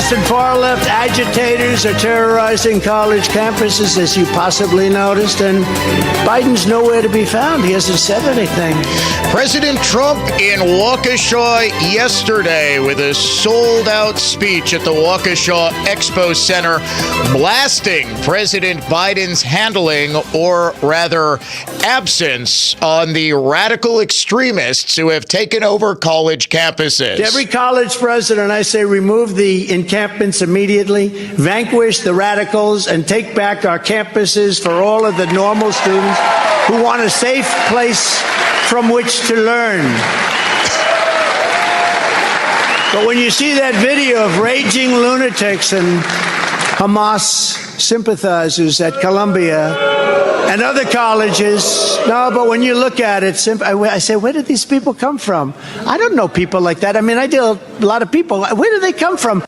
extremists and far-left agitators are terrorizing college campuses, as you possibly noticed, and Biden's nowhere to be found. He hasn't said anything. President Trump in Waukesha yesterday with a sold-out speech at the Waukesha Expo Center, blasting President Biden's handling, or rather absence, on the radical extremists who have taken over college campuses. To every college president, I say remove the encampments immediately, vanquish the radicals, and take back our campuses for all of the normal students who want a safe place from which to learn. But when you see that video of raging lunatics and Hamas sympathizers at Columbia and other colleges, no, but when you look at it, I say, where did these people come from? I don't know people like that. I mean, I deal with a lot of people. Where do they come from?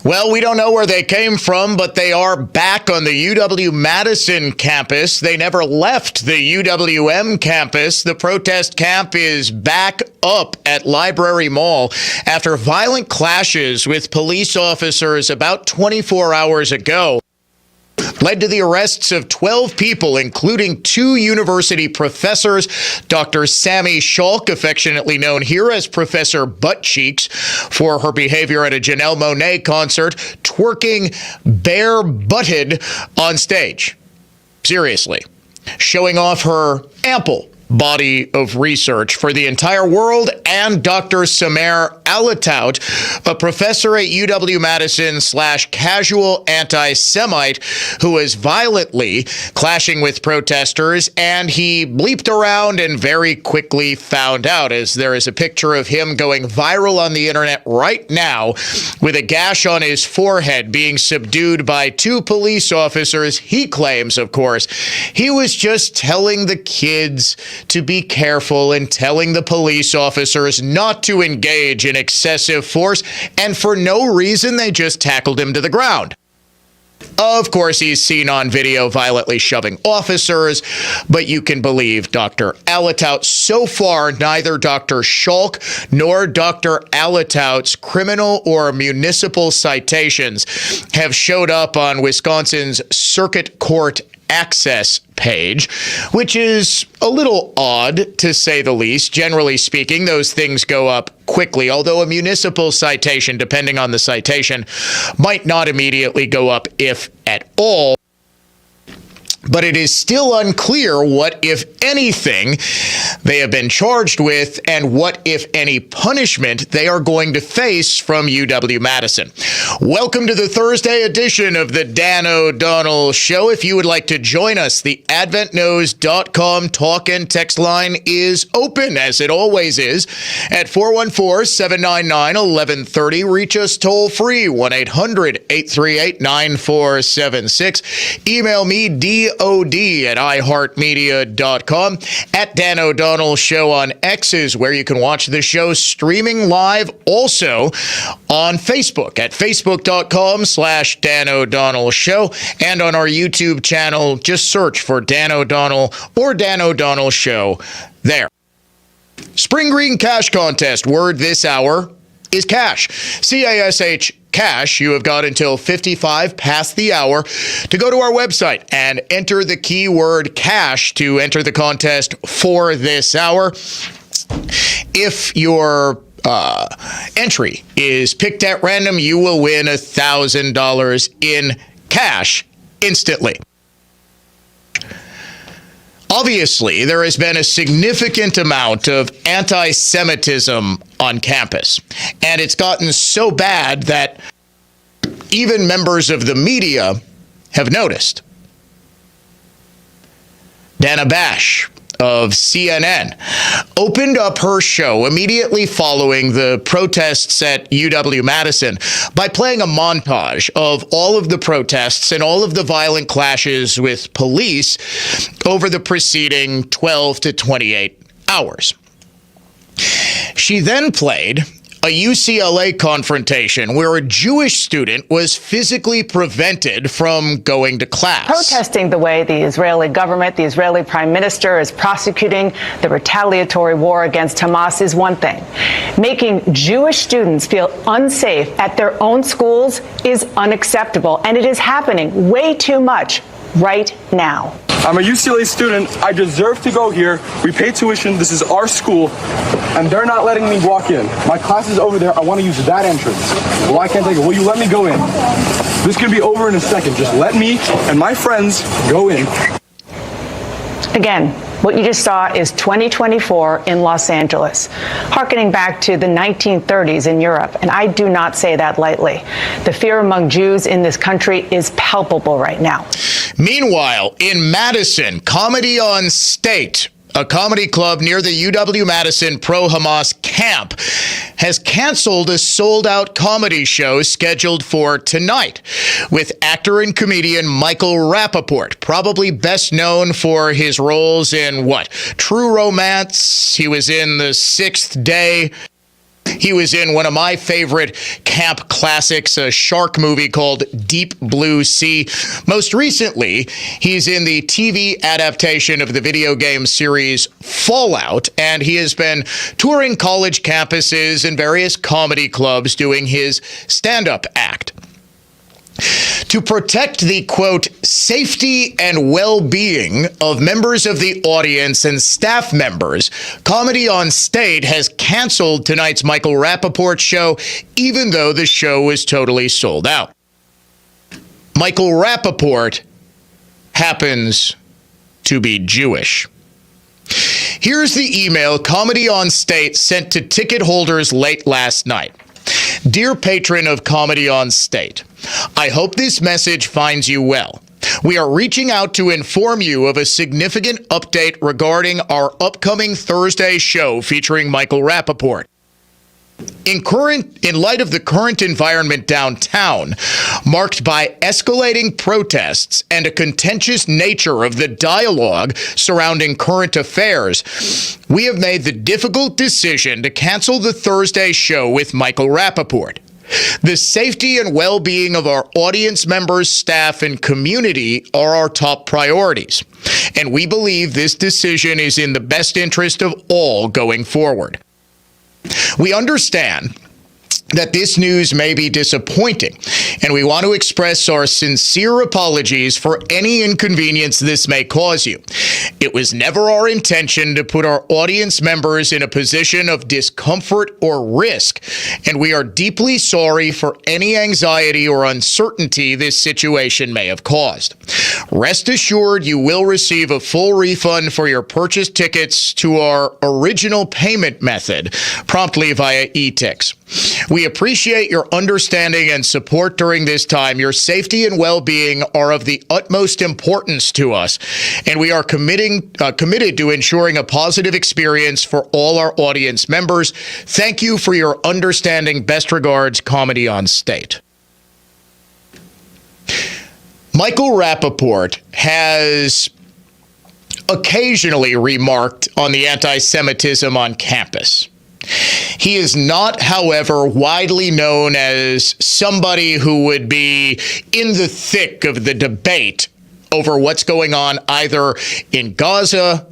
Well, we don't know where they came from, but they are back on the UW-Madison campus. They never left the UWM campus. The protest camp is back up at Library Mall after violent clashes with police officers about 24 hours ago led to the arrests of 12 people, including 2 university professors. Dr. Sammy Schalk, affectionately known here as Professor Buttcheeks, for her behavior at a Janelle Monáe concert, twerking bare-butted on stage. Seriously. Showing off her ample body of research for the entire world, and Dr. Samer Alatout, a professor at UW-Madison / casual anti-Semite who was violently clashing with protesters, and he bleeped around and very quickly found out, as there is a picture of him going viral on the internet right now with a gash on his forehead, being subdued by 2 police officers. He claims, of course, he was just telling the kids to be careful and telling the police officers not to engage in excessive force, and for no reason they just tackled him to the ground. Of course, he's seen on video violently shoving officers, but you can believe Dr. Alatout. So far, neither Dr. Schalk nor Dr. Alatout's criminal or municipal citations have showed up on Wisconsin's Circuit Court Access page, which is a little odd, to say the least. Generally speaking, those things go up quickly, although a municipal citation, depending on the citation, might not immediately go up, if at all. But it is still unclear what, if anything, they have been charged with, and what, if any, punishment they are going to face from UW-Madison. Welcome to the Thursday edition of the Dan O'Donnell Show. If you would like to join us, the adventknows.com talk and text line is open, as it always is, at 414-799-1130. Reach us toll-free, 1-800-838-9476. Email me, DOD@iHeartMedia.com. At Dan O'Donnell Show on X is where you can watch the show streaming live, also on Facebook at Facebook.com/Dan O'Donnell Show, and on our YouTube channel. Just search for Dan O'Donnell or Dan O'Donnell Show there. Spring Green Cash Contest. Word this hour is cash. CASH. Cash. You have got until 55 past the hour to go to our website and enter the keyword cash to enter the contest for this hour. If your entry is picked at random, you will win $1,000 in cash instantly. Obviously, there has been a significant amount of anti-Semitism on campus, and it's gotten so bad that even members of the media have noticed. Dana Bash of CNN opened up her show immediately following the protests at UW-Madison by playing a montage of all of the protests and all of the violent clashes with police over the preceding 12 to 28 hours. She then played a UCLA confrontation where a Jewish student was physically prevented from going to class. Protesting the way the Israeli government, the Israeli prime minister is prosecuting the retaliatory war against Hamas is one thing. Making Jewish students feel unsafe at their own schools is unacceptable, and it is happening way too much right now. I'm a UCLA student. I deserve to go here. We pay tuition. This is our school, and they're not letting me walk in. My class is over there. I want to use that entrance. Well, I can't take it. Will you let me go in? This could be over in a second. Just let me and my friends go in. Again, what you just saw is 2024 in Los Angeles, hearkening back to the 1930s in Europe, and I do not say that lightly. The fear among Jews in this country is palpable right now. Meanwhile, in Madison, Comedy on State, a comedy club near the UW-Madison pro-Hamas camp, has canceled a sold-out comedy show scheduled for tonight with actor and comedian Michael Rapaport, probably best known for his roles in, True Romance. He was in The Sixth Day. He was in one of my favorite camp classics, a shark movie called Deep Blue Sea. Most recently, he's in the TV adaptation of the video game series Fallout, and he has been touring college campuses and various comedy clubs doing his stand-up act. To protect the, quote, safety and well-being of members of the audience and staff members, Comedy on State has canceled tonight's Michael Rapaport show, even though the show was totally sold out. Michael Rapaport happens to be Jewish. Here's the email Comedy on State sent to ticket holders late last night. Dear patron of Comedy on State, I hope this message finds you well. We are reaching out to inform you of a significant update regarding our upcoming Thursday show featuring Michael Rapaport. In light of the current environment downtown, marked by escalating protests and a contentious nature of the dialogue surrounding current affairs, we have made the difficult decision to cancel the Thursday show with Michael Rapaport. The safety and well-being of our audience members, staff, and community are our top priorities, and we believe this decision is in the best interest of all going forward. We understand that this news may be disappointing, and we want to express our sincere apologies for any inconvenience this may cause you. It was never our intention to put our audience members in a position of discomfort or risk, and we are deeply sorry for any anxiety or uncertainty this situation may have caused. Rest assured you will receive a full refund for your purchased tickets to our original payment method, promptly via e-tix. We appreciate your understanding and support during this time. Your safety and well-being are of the utmost importance to us, and we are committed to ensuring a positive experience for all our audience members. Thank you for your understanding. Best regards, Comedy on State. Michael Rapaport has occasionally remarked on the anti-Semitism on campus. He is not, however, widely known as somebody who would be in the thick of the debate over what's going on either in Gaza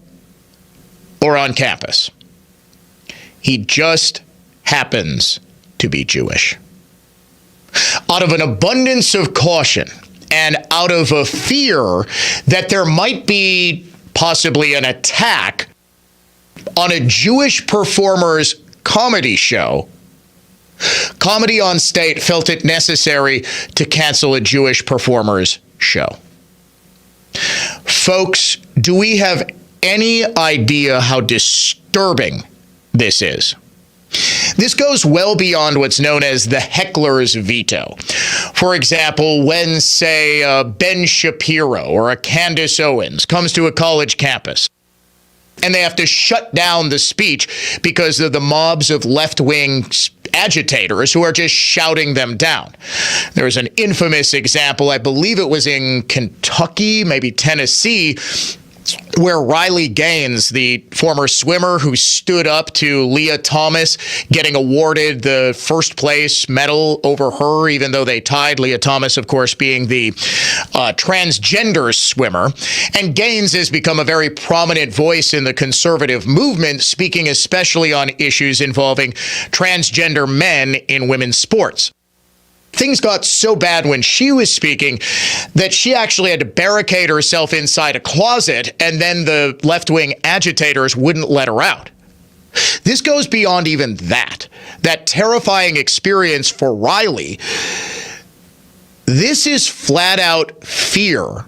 or on campus. He just happens to be Jewish. Out of an abundance of caution and out of a fear that there might be possibly an attack on a Jewish performer's comedy show, Comedy on State felt it necessary to cancel a Jewish performer's show. Folks, do we have any idea how disturbing this is? This goes well beyond what's known as the heckler's veto. For example, when, say, Ben Shapiro or a Candace Owens comes to a college campus, and they have to shut down the speech because of the mobs of left-wing agitators who are just shouting them down. There's an infamous example, I believe it was in Kentucky, maybe Tennessee, where Riley Gaines, the former swimmer who stood up to Leah Thomas, getting awarded the first place medal over her, even though they tied, Leah Thomas, of course, being the transgender swimmer. And Gaines has become a very prominent voice in the conservative movement, speaking especially on issues involving transgender men in women's sports. Things got so bad when she was speaking that she actually had to barricade herself inside a closet, and then the left-wing agitators wouldn't let her out. This goes beyond even that terrifying experience for Riley. This is flat-out fear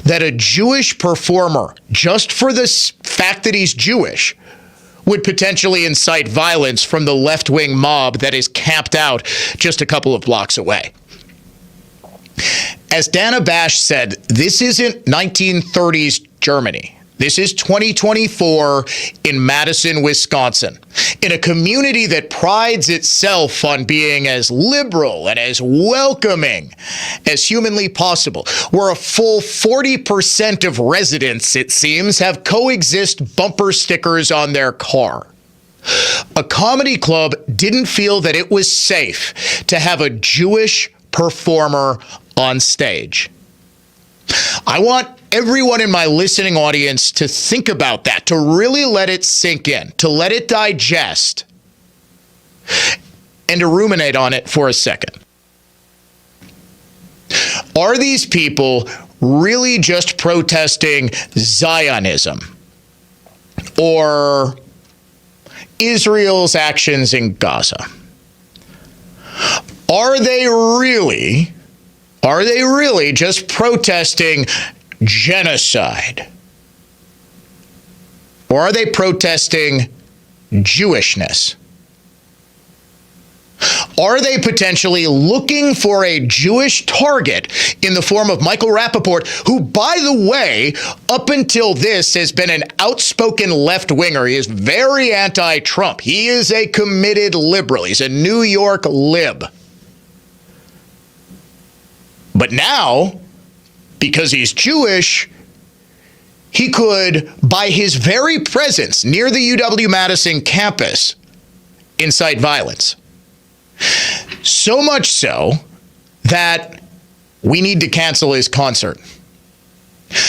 that a Jewish performer, just for the fact that he's Jewish, would potentially incite violence from the left-wing mob that is camped out just a couple of blocks away. As Dana Bash said, this isn't 1930s Germany. This is 2024 in Madison, Wisconsin, in a community that prides itself on being as liberal and as welcoming as humanly possible, where a full 40% of residents, it seems, have coexist bumper stickers on their car. A comedy club didn't feel that it was safe to have a Jewish performer on stage. I want everyone in my listening audience to think about that, to really let it sink in, to let it digest, and to ruminate on it for a second. Are these people really just protesting Zionism or Israel's actions in Gaza? Are they really just protesting genocide? Or are they protesting Jewishness? Are they potentially looking for a Jewish target in the form of Michael Rappaport, who, by the way, up until this has been an outspoken left-winger? He is very anti-Trump. He is a committed liberal. He's a New York lib. But now, because he's Jewish, he could, by his very presence near the UW-Madison campus, incite violence. So much so that we need to cancel his concert.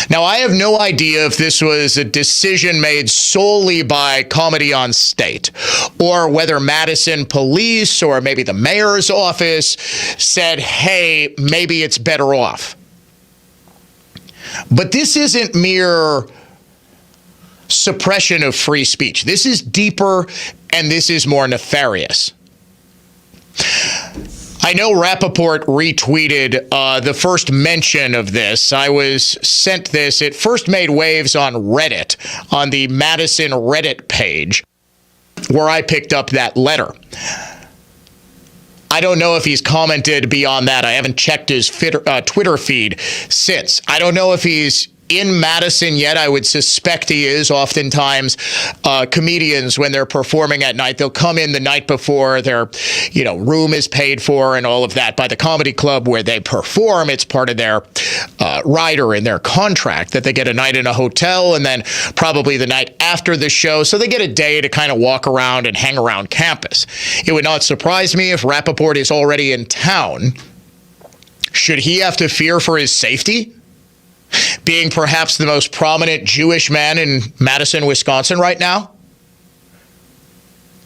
Now, I have no idea if this was a decision made solely by Comedy on State, or whether Madison police or maybe the mayor's office said, hey, maybe it's better off. But this isn't mere suppression of free speech. This is deeper, and this is more nefarious. I know Rappaport retweeted the first mention of this. I was sent this. It first made waves on Reddit, on the Madison Reddit page, where I picked up that letter. I don't know if he's commented beyond that. I haven't checked his Twitter feed since. I don't know if he's in Madison yet. I would suspect he is. Oftentimes, comedians, when they're performing at night, they'll come in the night before. Their, room is paid for and all of that by the comedy club where they perform. It's part of their rider in their contract that they get a night in a hotel and then probably the night after the show. So they get a day to kind of walk around and hang around campus. It would not surprise me if Rappaport is already in town. Should he have to fear for his safety? Being perhaps the most prominent Jewish man in Madison, Wisconsin right now?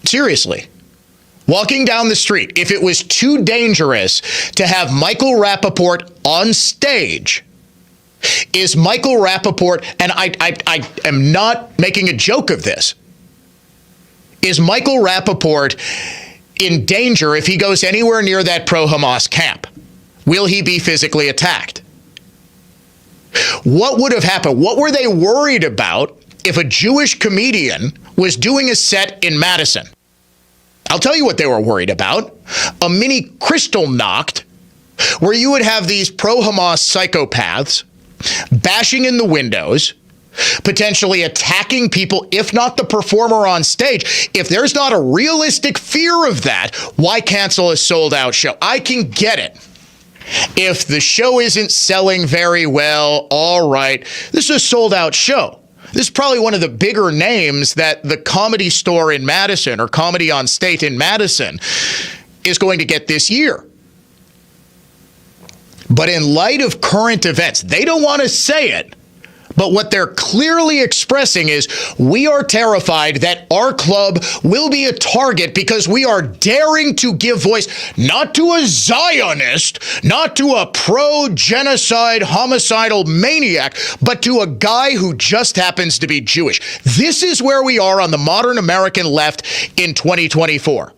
Seriously. Walking down the street, if it was too dangerous to have Michael Rappaport on stage, is Michael Rappaport, and I am not making a joke of this, is Michael Rappaport in danger if he goes anywhere near that pro-Hamas camp? Will he be physically attacked? What would have happened? What were they worried about if a Jewish comedian was doing a set in Madison? I'll tell you what they were worried about. A mini Kristallnacht, where you would have these pro-Hamas psychopaths bashing in the windows, potentially attacking people, if not the performer on stage. If there's not a realistic fear of that, why cancel a sold-out show? I can get it. If the show isn't selling very well, all right, this is a sold-out show. This is probably one of the bigger names that the Comedy Store in Madison or Comedy on State in Madison is going to get this year. But in light of current events, they don't want to say it, but what they're clearly expressing is we are terrified that our club will be a target because we are daring to give voice not to a Zionist, not to a pro-genocide, homicidal maniac, but to a guy who just happens to be Jewish. This is where we are on the modern American left in 2024.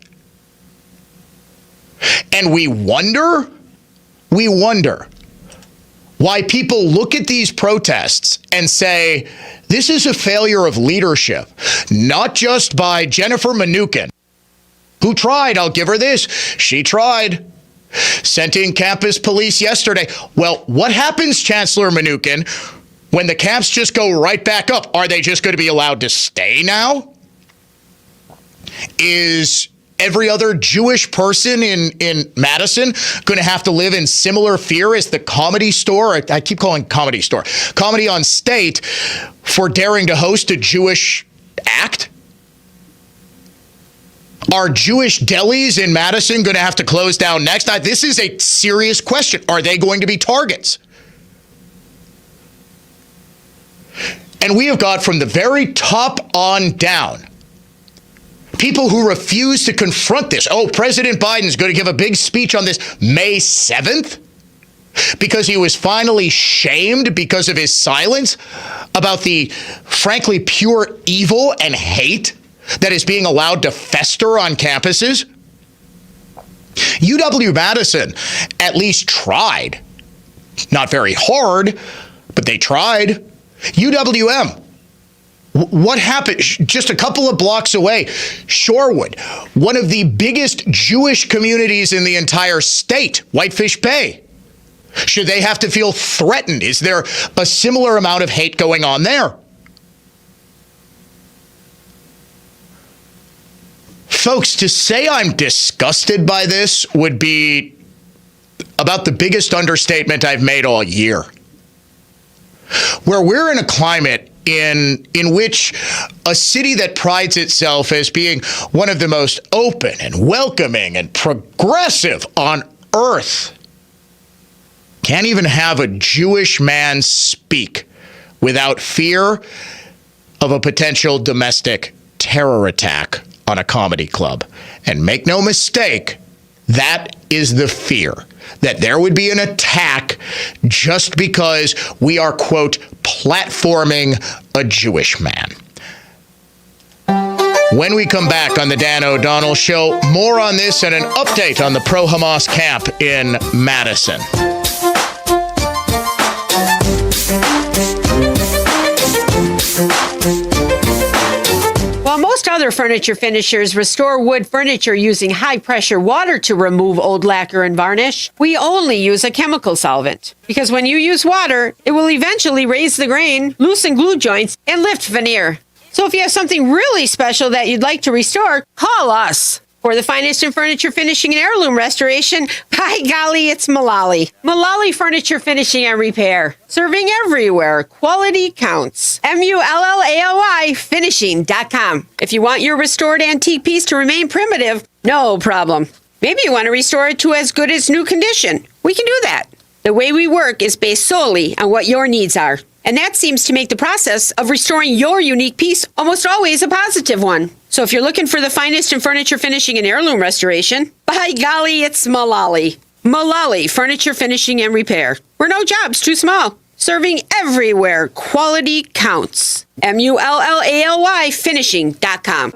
And we wonder why people look at these protests and say, this is a failure of leadership, not just by Jennifer Mnuchin, who tried. I'll give her this. She tried. Sent in campus police yesterday. Well, what happens, Chancellor Mnuchin, when the camps just go right back up? Are they just going to be allowed to stay now? Is every other Jewish person in Madison going to have to live in similar fear as the Comedy Store? I keep calling Comedy Store. Comedy on State for daring to host a Jewish act? Are Jewish delis in Madison going to have to close down next? This is a serious question. Are they going to be targets? And we have got from the very top on down people who refuse to confront this. Oh, President Biden's going to give a big speech on this May 7th because he was finally shamed because of his silence about the, frankly, pure evil and hate that is being allowed to fester on campuses. UW-Madison at least tried. Not very hard, but they tried. UWM. What happened? Just a couple of blocks away, Shorewood, one of the biggest Jewish communities in the entire state, Whitefish Bay. Should they have to feel threatened? Is there a similar amount of hate going on there? Folks, to say I'm disgusted by this would be about the biggest understatement I've made all year. Where we're in a climate in which a city that prides itself as being one of the most open and welcoming and progressive on earth can't even have a Jewish man speak without fear of a potential domestic terror attack on a comedy club. And make no mistake, that is the fear, that there would be an attack just because we are, quote, platforming a Jewish man. When we come back on the Dan O'Donnell Show, more on this and an update on the pro-Hamas camp in Madison. While most other furniture finishers restore wood furniture using high-pressure water to remove old lacquer and varnish, we only use a chemical solvent. Because when you use water, it will eventually raise the grain, loosen glue joints, and lift veneer. So if you have something really special that you'd like to restore, call us. For the finest in furniture finishing and heirloom restoration, by golly, it's Mullally. Mullally Furniture Finishing and Repair. Serving everywhere. Quality counts. MULLALY finishing.com. If you want your restored antique piece to remain primitive, no problem. Maybe you want to restore it to as good as new condition. We can do that. The way we work is based solely on what your needs are. And that seems to make the process of restoring your unique piece almost always a positive one. So if you're looking for the finest in furniture finishing and heirloom restoration, by golly, it's Mullally. Mullally Furniture Finishing and Repair. We're no job's too small. Serving everywhere. Quality counts. MULLALY finishing.com.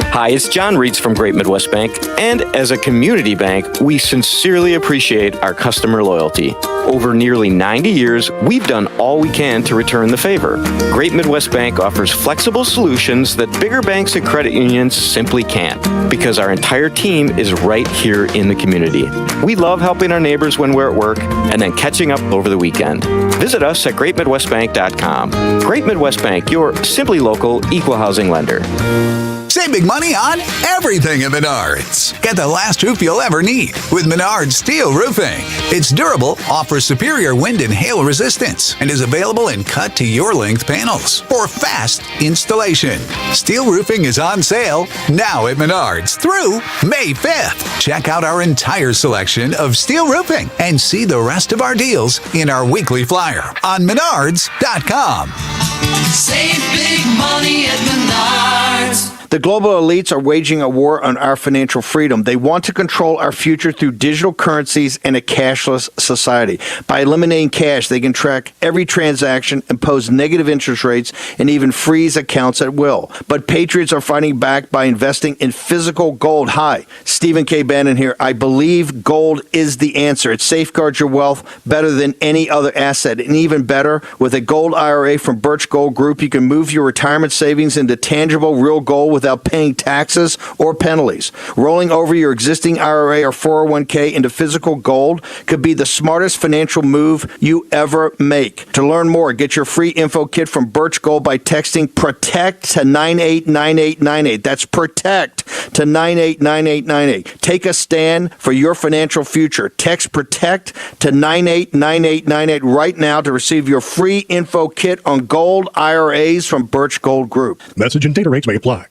Hi, it's John Reitz from Great Midwest Bank, and as a community bank, we sincerely appreciate our customer loyalty. Over nearly 90 years, we've done all we can to return the favor. Great Midwest Bank offers flexible solutions that bigger banks and credit unions simply can't, because our entire team is right here in the community. We love helping our neighbors when we're at work and then catching up over the weekend. Visit us at greatmidwestbank.com. Great Midwest Bank, your simply local equal housing lender. Save big money on everything at Menards. Get the last roof you'll ever need with Menards Steel Roofing. It's durable, offers superior wind and hail resistance, and is available in cut-to-your-length panels for fast installation. Steel roofing is on sale now at Menards through May 5th. Check out our entire selection of steel roofing and see the rest of our deals in our weekly flyer on Menards.com. Save big money at Menards. The global elites are waging a war on our financial freedom. They want to control our future through digital currencies and a cashless society. By eliminating cash, they can track every transaction, impose negative interest rates, and even freeze accounts at will. But patriots are fighting back by investing in physical gold. Hi, Stephen K. Bannon here. I believe gold is the answer. It safeguards your wealth better than any other asset. And even better, with a gold IRA from Birch Gold Group, you can move your retirement savings into tangible real gold without paying taxes or penalties. Rolling over your existing IRA or 401k into physical gold could be the smartest financial move you ever make. To learn more, get your free info kit from Birch Gold by texting PROTECT to 989898. That's PROTECT to 989898. Take a stand for your financial future. Text PROTECT to 989898 right now to receive your free info kit on gold IRAs from Birch Gold Group. Message and data rates may apply.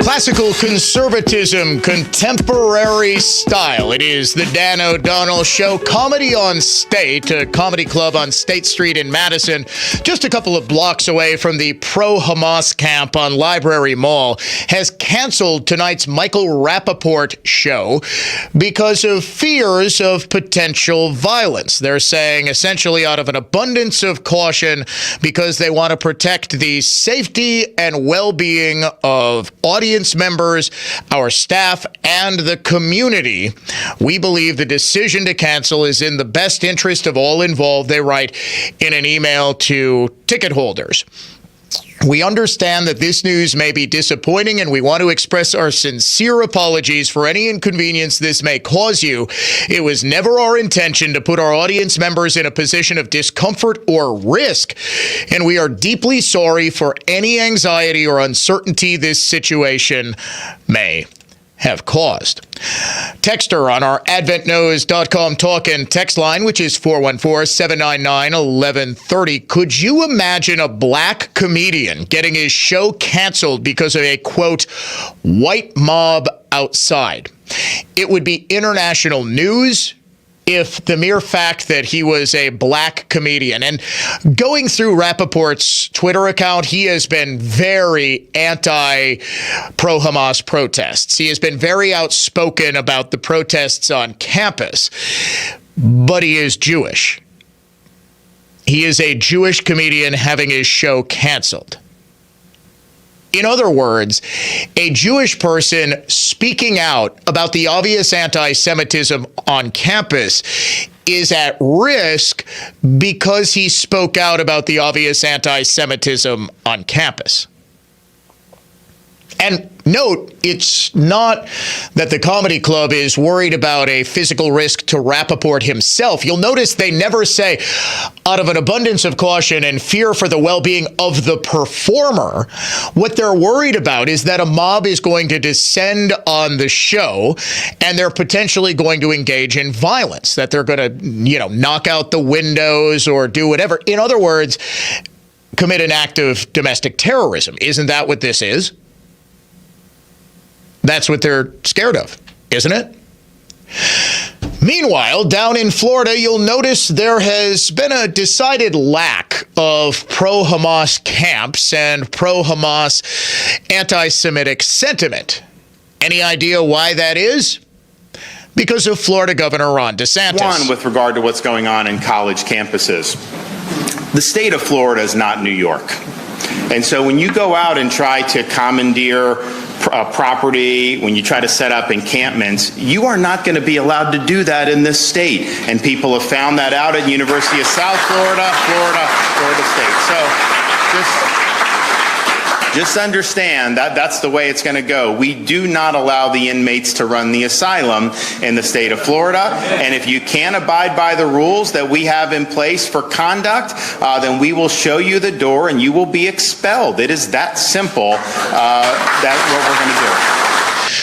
Classical conservatism, contemporary style. It is the Dan O'Donnell Show. Comedy on State, a comedy club on State Street in Madison, just a couple of blocks away from the pro-Hamas camp on Library Mall, has canceled tonight's Michael Rappaport show because of fears of potential violence. They're saying essentially out of an abundance of caution because they want to protect the safety and well-being of audience members, our staff, and the community. We believe the decision to cancel is in the best interest of all involved, they write in an email to ticket holders. We understand that this news may be disappointing, and we want to express our sincere apologies for any inconvenience this may cause you. It was never our intention to put our audience members in a position of discomfort or risk, and we are deeply sorry for any anxiety or uncertainty this situation may have caused. Text her on our adventknows.com talk and text line, which is 414-799-1130. Could you imagine a black comedian getting his show canceled because of a, quote, white mob outside? It would be international news if the mere fact that he was a black comedian. And going through Rappaport's Twitter account, he has been very anti-pro-Hamas protests. He has been very outspoken about the protests on campus, but he is Jewish. He is a Jewish comedian having his show canceled. In other words, a Jewish person speaking out about the obvious anti-Semitism on campus is at risk because he spoke out about the obvious anti-Semitism on campus. And note, it's not that the comedy club is worried about a physical risk to Rappaport himself. You'll notice they never say, out of an abundance of caution and fear for the well-being of the performer. What they're worried about is that a mob is going to descend on the show and they're potentially going to engage in violence, that they're going to, knock out the windows or do whatever. In other words, commit an act of domestic terrorism. Isn't that what this is? That's what they're scared of, isn't it? Meanwhile, down in Florida, you'll notice there has been a decided lack of pro-Hamas camps and pro-Hamas anti-Semitic sentiment. Any idea why that is? Because of Florida Governor Ron DeSantis. One, with regard to what's going on in college campuses, the state of Florida is not New York. And so when you go out and try to commandeer property, when you try to set up encampments, you are not going to be allowed to do that in this state. And people have found that out at University of South Florida, Florida State. So just understand that that's the way it's going to go. We do not allow the inmates to run the asylum in the state of Florida. And if you can't abide by the rules that we have in place for conduct, then we will show you the door and you will be expelled. It is that simple. That's what we're going to do.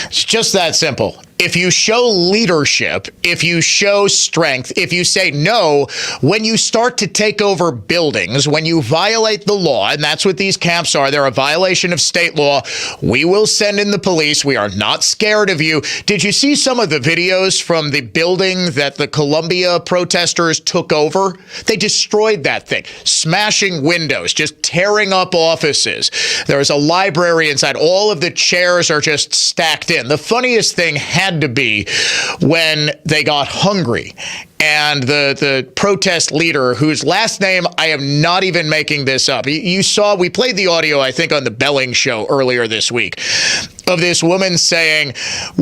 It's just that simple. If you show leadership, if you show strength, if you say no, when you start to take over buildings, when you violate the law, and that's what these camps are, they're a violation of state law, we will send in the police. We are not scared of you. Did you see some of the videos from the building that the Columbia protesters took over? They destroyed that thing, smashing windows, just tearing up offices. There's a library inside. All of the chairs are just stacked in. The funniest thing had to be when they got hungry and the protest leader, whose last name, I am not even making this up. You saw, we played the audio, I think, on the Belling show earlier this week, of this woman saying,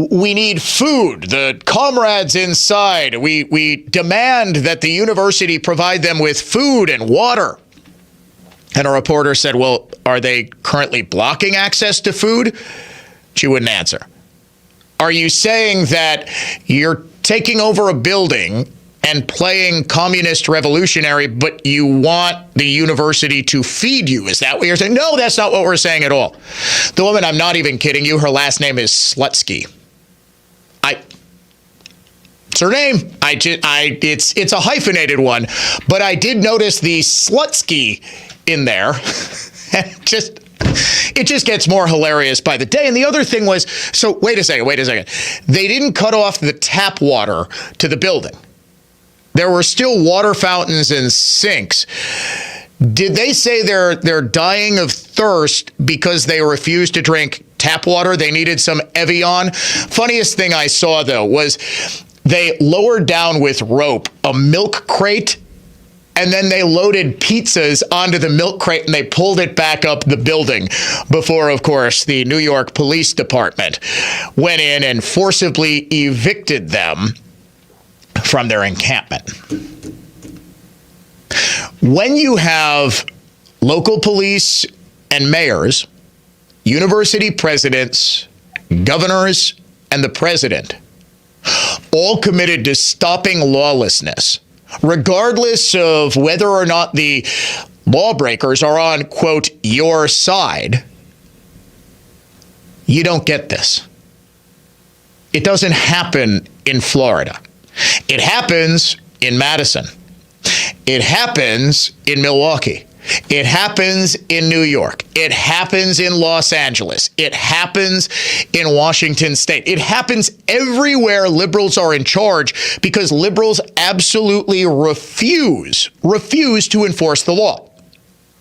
we need food. The comrades inside, we demand that the university provide them with food and water. And a reporter said, well, are they currently blocking access to food? She wouldn't answer. Are you saying that you're taking over a building and playing communist revolutionary, but you want the university to feed you? Is that what you're saying? No, that's not what we're saying at all. The woman, I'm not even kidding you, her last name is Slutsky. It's her name. It's a hyphenated one, but I did notice the Slutsky in there. It just gets more hilarious by the day. And the other thing was, so wait a second. They didn't cut off the tap water to the building. There were still water fountains and sinks. Did they say they're dying of thirst because they refused to drink tap water? They needed some Evian. Funniest thing I saw, though, was they lowered down with rope a milk crate, and then they loaded pizzas onto the milk crate and they pulled it back up the building before, of course, the New York Police Department went in and forcibly evicted them from their encampment. When you have local police and mayors, university presidents, governors, and the president all committed to stopping lawlessness, regardless of whether or not the lawbreakers are on, quote, your side, you don't get this. It doesn't happen in Florida. It happens in Madison. It happens in Milwaukee. It happens in New York. It happens in Los Angeles. It happens in Washington State. It happens everywhere liberals are in charge because liberals absolutely refuse to enforce the law.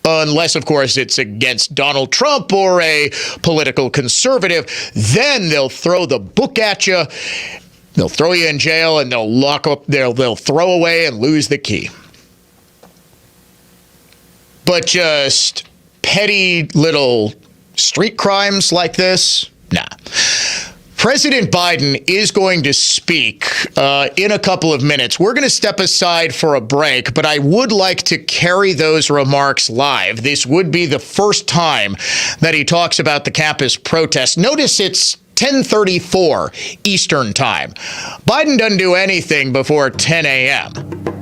Unless, of course, it's against Donald Trump or a political conservative. Then they'll throw the book at you. They'll throw you in jail and they'll lock up. They'll throw away and lose the key. But just petty little street crimes like this, nah. President Biden is going to speak in a couple of minutes. We're going to step aside for a break, but I would like to carry those remarks live. This would be the first time that he talks about the campus protest. Notice it's 10:34 Eastern time. Biden doesn't do anything before 10 a.m.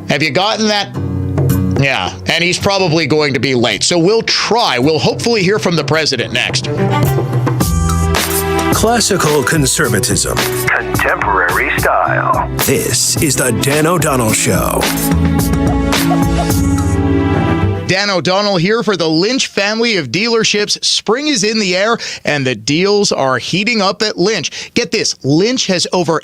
Have you gotten that? Yeah, and he's probably going to be late. So we'll hopefully hear from the president next. Classical conservatism. Contemporary style. This is the Dan O'Donnell Show. Dan O'Donnell here for the Lynch family of dealerships. Spring is in the air and the deals are heating up at Lynch. Get this, Lynch has over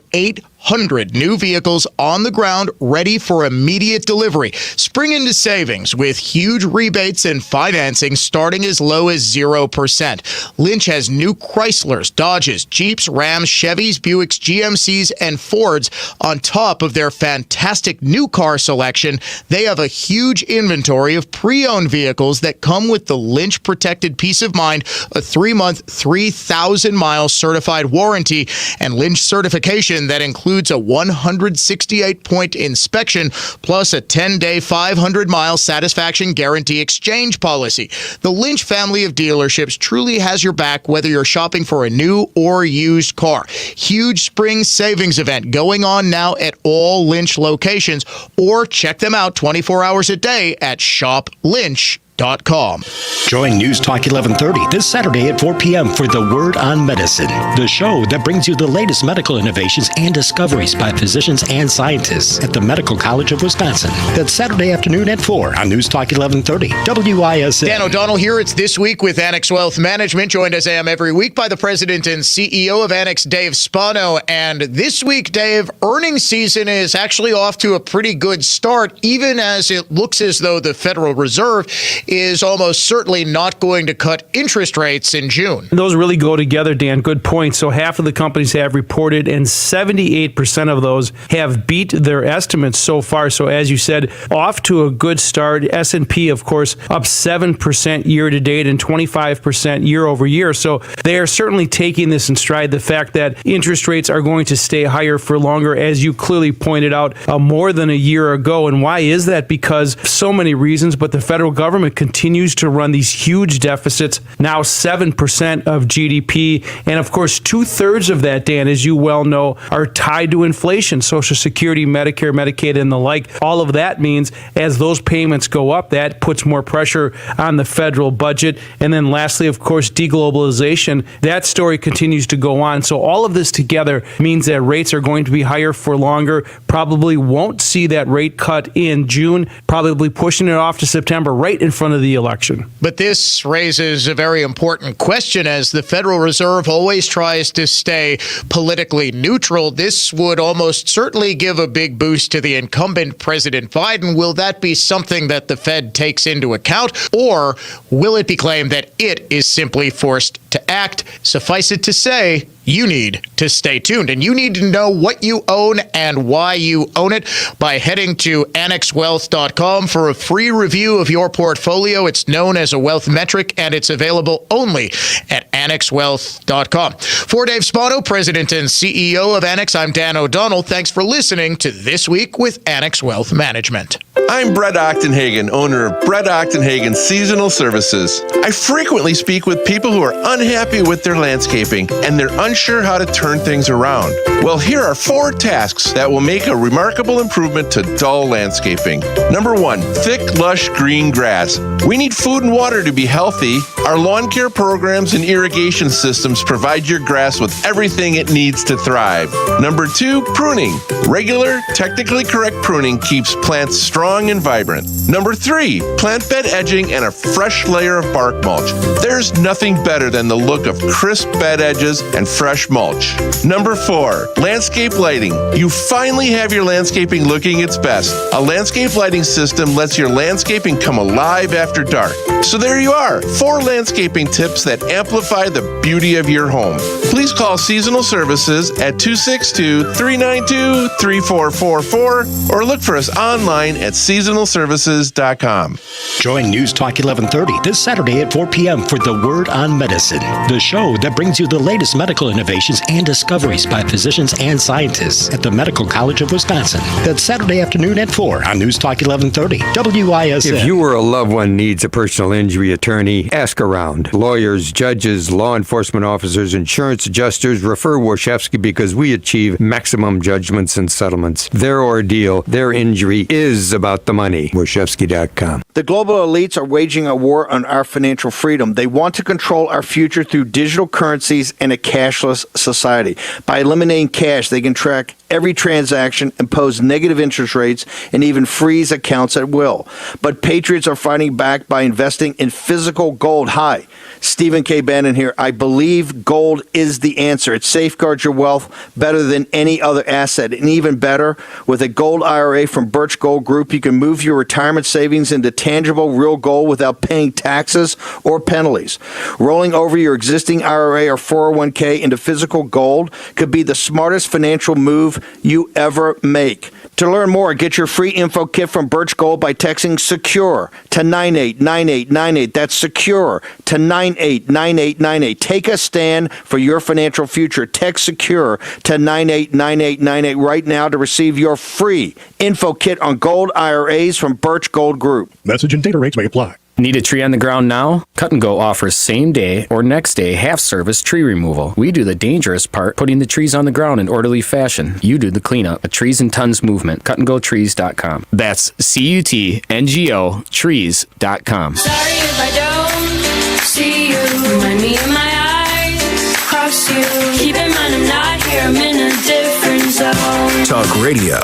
100 new vehicles on the ground ready for immediate delivery. Spring into savings with huge rebates and financing starting as low as 0%. Lynch has new Chryslers, Dodges, Jeeps, Rams, Chevys, Buicks, GMCs, and Fords on top of their fantastic new car selection. They have a huge inventory of pre-owned vehicles that come with the Lynch Protected Peace of Mind, a 3-month, 3,000-mile certified warranty, and Lynch certification that includes a 168-point inspection, plus a 10-day, 500-mile satisfaction guarantee exchange policy. The Lynch family of dealerships truly has your back, whether you're shopping for a new or used car. Huge spring savings event going on now at all Lynch locations, or check them out 24 hours a day at shoplynch.com. Join News Talk 1130 this Saturday at 4 p.m. for The Word on Medicine, the show that brings you the latest medical innovations and discoveries by physicians and scientists at the Medical College of Wisconsin. That's Saturday afternoon at 4 on News Talk 1130, WISN. Dan O'Donnell here. It's This Week with Annex Wealth Management, joined as I am every week by the president and CEO of Annex, Dave Spano. And this week, Dave, earnings season is actually off to a pretty good start, even as it looks as though the Federal Reserve is almost certainly not going to cut interest rates in June. Those really go together, Dan. Good point. So half of the companies have reported, and 78% of those have beat their estimates so far. So as you said, off to a good start. S&P, of course, up 7% year to date and 25% year over year. So they are certainly taking this in stride. The fact that interest rates are going to stay higher for longer, as you clearly pointed out, more than a year ago. And why is that? Because so many reasons, but the federal government continues to run these huge deficits, now 7% of GDP. And of course, 2/3 of that, Dan, as you well know, are tied to inflation, Social Security, Medicare, Medicaid, and the like. All of that means as those payments go up, that puts more pressure on the federal budget. And then lastly, of course, deglobalization. That story continues to go on. So all of this together means that rates are going to be higher for longer. Probably won't see that rate cut in June, probably pushing it off to September, right in front of the election. But this raises a very important question, as the Federal Reserve always tries to stay politically neutral. This would almost certainly give a big boost to the incumbent President Biden. Will that be something that the Fed takes into account, or will it be claimed that it is simply forced to act? Suffice it to say, you need to stay tuned, and you need to know what you own and why you own it by heading to annexwealth.com for a free review of your portfolio. It's known as a wealth metric, and it's available only at annexwealth.com. For Dave Spano, President and CEO of Annex, I'm Dan O'Donnell. Thanks for listening to This Week with Annex Wealth Management. I'm Brett Ochtenhagen, owner of Brett Ochtenhagen Seasonal Services. I frequently speak with people who are unhappy with their landscaping and they're unsure how to turn things around. Well, here are 4 tasks that will make a remarkable improvement to dull landscaping. Number 1, thick, lush green grass. We need food and water to be healthy. Our lawn care programs and irrigation systems provide your grass with everything it needs to thrive. Number 2, pruning. Regular, technically correct pruning keeps plants strong and vibrant. Number 3, plant bed edging and a fresh layer of bark mulch. There's nothing better than the look of crisp bed edges and fresh mulch. Number 4, landscape lighting. You finally have your landscaping looking its best. A landscape lighting system lets your landscaping come alive after dark. So there you are, 4 landscaping tips that amplify the beauty of your home. Please call Seasonal Services at 262-392-3444 or look for us online at seasonalservices.com. Join News Talk 1130 this Saturday at 4 p.m. for The Word on Medicine, the show that brings you the latest medical innovations and discoveries by physicians and scientists at the Medical College of Wisconsin. That's Saturday afternoon at 4 on News Talk 1130, WISN. If you or a loved one needs a personal injury attorney, ask around. Lawyers, judges, law enforcement officers, insurance adjusters, refer Warshevsky because we achieve maximum judgments and settlements. Their ordeal, their injury is about the money. Warshevsky.com. The global elites are waging a war on our financial freedom. They want to control our future through digital currencies and a cashless society. By eliminating cash, they can track every transaction, impose negative interest rates, and even freeze accounts at will. But patriots are fighting back by investing in physical gold. Hi, Stephen K. Bannon here. I believe gold is the answer. It safeguards your wealth better than any other asset. And even better, with a gold IRA from Birch Gold Group, you can move your retirement savings into tangible, real gold without paying taxes or penalties. Rolling over your existing IRA or 401k into physical gold could be the smartest financial move you ever make. To learn more, get your free info kit from Birch Gold by texting SECURE to 989898. That's SECURE to 989898. Take a stand for your financial future. Text SECURE to 989898 right now to receive your free info kit on gold IRAs from Birch Gold Group. Message and data rates may apply. Need a tree on the ground now? Cut and Go offers same day or next day half-service tree removal. We do the dangerous part, putting the trees on the ground in orderly fashion. You do the cleanup. A Trees and Tons movement. CutandGoTrees.com. That's CUTNGO trees.com. Sorry if I don't see you. Remind me in my eyes. Cross you. Keep in mind I'm not here. I'm in a different zone. Talk radio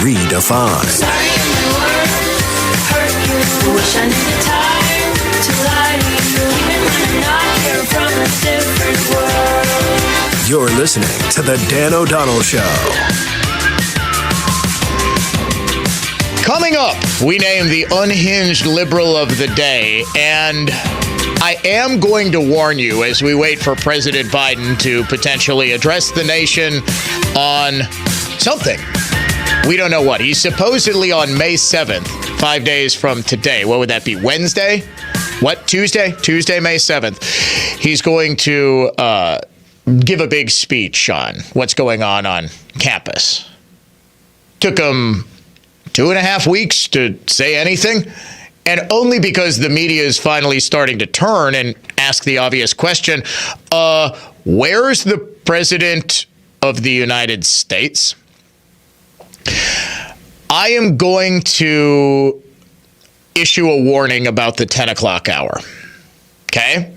redefined. Sorry if my words hurt you. Wish I knew the time to lie to you. Even when I'm not here from a different world. You're listening to The Dan O'Donnell Show. Coming up, we name the unhinged liberal of the day, and I am going to warn you as we wait for President Biden to potentially address the nation on something. We don't know what. He's supposedly on May 7th, 5 days from today. What would that be, Wednesday? What, Tuesday? Tuesday, May 7th. He's going to give a big speech on what's going on campus. Took him 2.5 weeks to say anything, and only because the media is finally starting to turn and ask the obvious question, where's the President of the United States? I am going to issue a warning about the 10 o'clock hour, okay?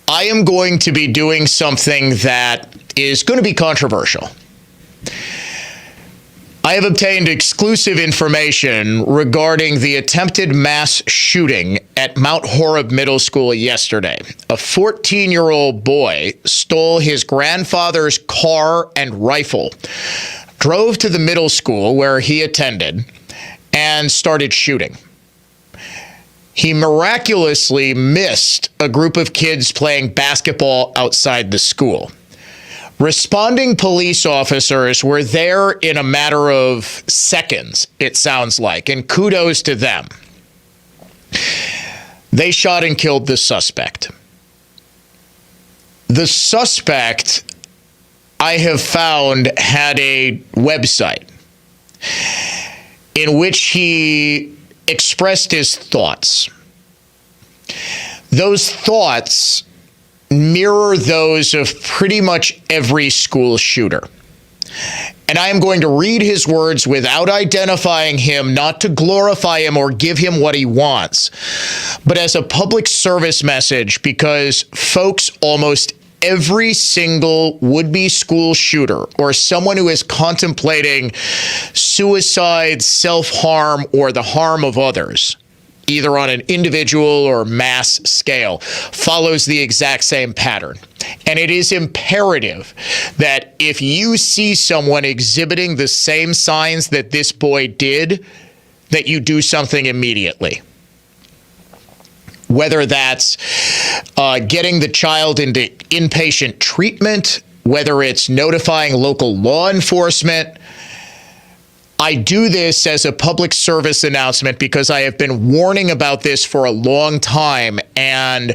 I am going to be doing something that is going to be controversial. I have obtained exclusive information regarding the attempted mass shooting at Mount Horeb Middle School yesterday. A 14-year-old boy stole his grandfather's car and rifle, drove to the middle school where he attended, and started shooting. He miraculously missed a group of kids playing basketball outside the school. Responding police officers were there in a matter of seconds, it sounds like, and kudos to them. They shot and killed the suspect. The suspect, I have found, had a website in which he expressed his thoughts. Those thoughts mirror those of pretty much every school shooter. And I am going to read his words without identifying him, not to glorify him or give him what he wants, but as a public service message, because folks, almost every single would-be school shooter or someone who is contemplating suicide, self-harm, or the harm of others, either on an individual or mass scale, follows the exact same pattern. And it is imperative that if you see someone exhibiting the same signs that this boy did, that you do something immediately. Whether that's getting the child into inpatient treatment, whether it's notifying local law enforcement. I do this as a public service announcement because I have been warning about this for a long time, and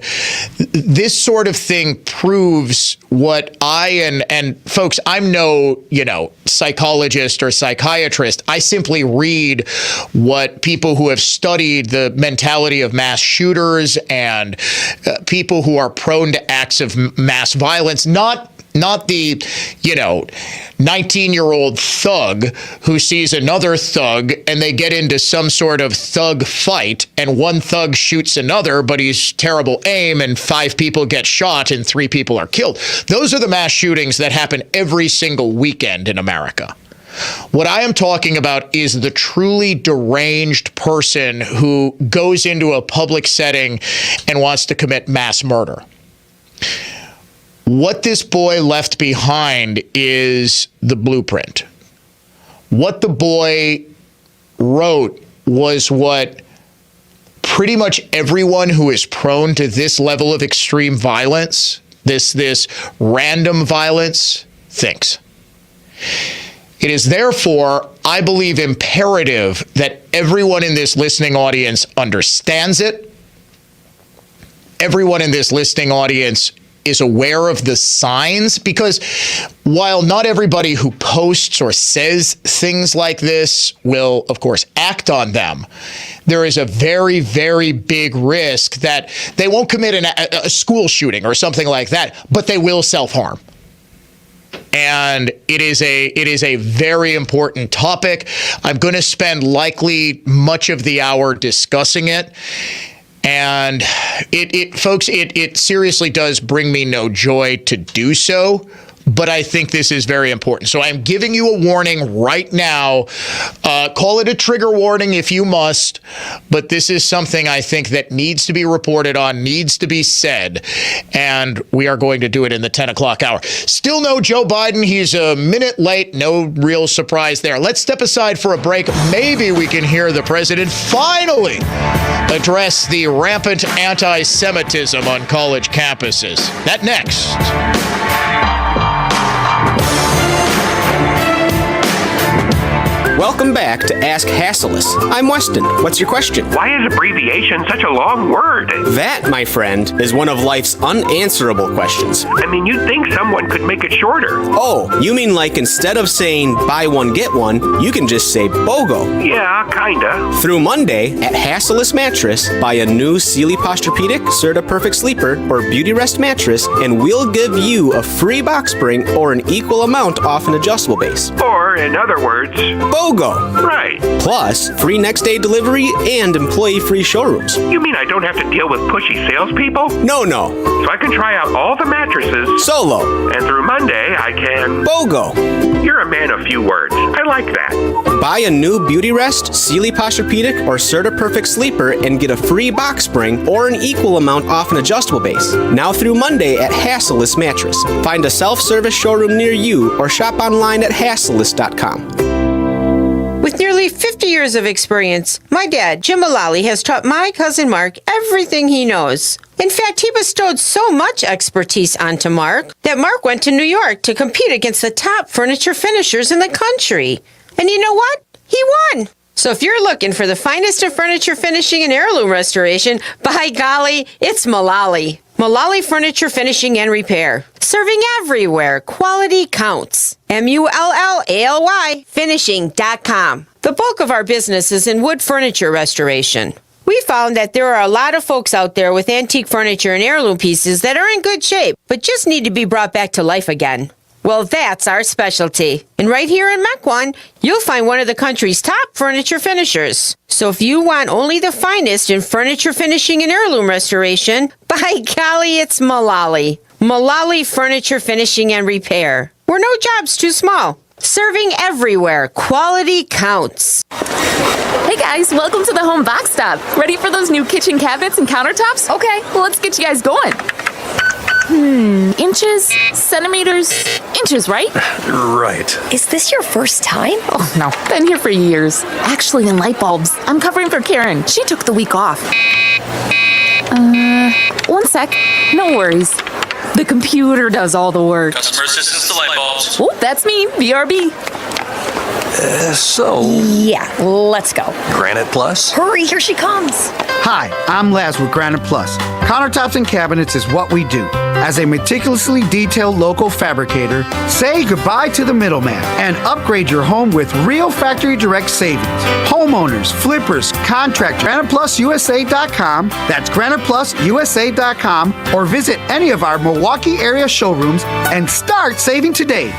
this sort of thing proves what and folks, I'm no, psychologist or psychiatrist. I simply read what people who have studied the mentality of mass shooters and people who are prone to acts of mass violence, not Not the, 19-year-old thug who sees another thug and they get into some sort of thug fight and one thug shoots another, but he's terrible aim and 5 people get shot and 3 people are killed. Those are the mass shootings that happen every single weekend in America. What I am talking about is the truly deranged person who goes into a public setting and wants to commit mass murder. What this boy left behind is the blueprint. What the boy wrote was what pretty much everyone who is prone to this level of extreme violence, this random violence, thinks. It is therefore, I believe, imperative that everyone in this listening audience understands it. Everyone in this listening audience is aware of the signs, because while not everybody who posts or says things like this will, of course, act on them, there is a very, very big risk that they won't commit a school shooting or something like that, but they will self-harm. And it is a very important topic. I'm going to spend likely much of the hour discussing it. And folks, it seriously does bring me no joy to do so, but I think this is very important. So I'm giving you a warning right now. Call it a trigger warning if you must, but this is something I think that needs to be reported on, needs to be said, and we are going to do it in the 10 o'clock hour. Still no Joe Biden. He's a minute late. No real surprise there. Let's step aside for a break. Maybe we can hear the president finally address the rampant anti-Semitism on college campuses. That next. Welcome back to Ask Hasselus. I'm Weston. What's your question? Why is abbreviation such a long word? That, my friend, is one of life's unanswerable questions. I mean, you'd think someone could make it shorter. Oh, you mean like instead of saying buy one, get one, you can just say BOGO. Yeah, kinda. Through Monday at Hasselus Mattress, buy a new Sealy Posturepedic, Serta Perfect Sleeper, or Beauty Rest mattress, and we'll give you a free box spring or an equal amount off an adjustable base. Or, in other words, BOGO. Right. Plus, free next day delivery and employee-free showrooms. You mean I don't have to deal with pushy salespeople? No. So I can try out all the mattresses solo. And through Monday, I can BOGO. You're a man of few words. I like that. Buy a new Beauty Rest, Sealy Posturepedic, or Serta Perfect Sleeper and get a free box spring or an equal amount off an adjustable base. Now through Monday at Hasselus Mattress. Find a self-service showroom near you or shop online at hasselus.com. With nearly 50 years of experience, my dad, Jim Mullally, has taught my cousin Mark everything he knows. In fact, he bestowed so much expertise onto Mark that Mark went to New York to compete against the top furniture finishers in the country. And you know what? He won. So if you're looking for the finest of furniture finishing and heirloom restoration, by golly, it's Mullally. Mullally Furniture Finishing and Repair. Serving everywhere. Quality counts. MULLALY finishing.com. The bulk of our business is in wood furniture restoration. We found that there are a lot of folks out there with antique furniture and heirloom pieces that are in good shape, but just need to be brought back to life again. Well, that's our specialty. And right here in Mequon, you'll find one of the country's top furniture finishers. So if you want only the finest in furniture finishing and heirloom restoration, by golly, it's Mullally. Mullally Furniture Finishing and Repair. We're no job's too small. Serving everywhere. Quality counts. Hey guys, welcome to the Home Box Stop. Ready for those new kitchen cabinets and countertops? Okay, well, let's get you guys going. Inches, centimeters, inches, right? Right. Is this your first time? Oh, no. Been here for years. Actually, in light bulbs. I'm covering for Karen. She took the week off. One sec. No worries. The computer does all the work. Customer assistance to light bulbs. Oh, that's me. BRB. Yeah, let's go. Granite Plus? Hurry, here she comes. Hi, I'm Laz with Granite Plus. Countertops and cabinets is what we do. As a meticulously detailed local fabricator, say goodbye to the middleman and upgrade your home with real factory direct savings. Homeowners, flippers, contractors, GranitePlusUSA.com, that's GranitePlusUSA.com, or visit any of our Milwaukee area showrooms and start saving today.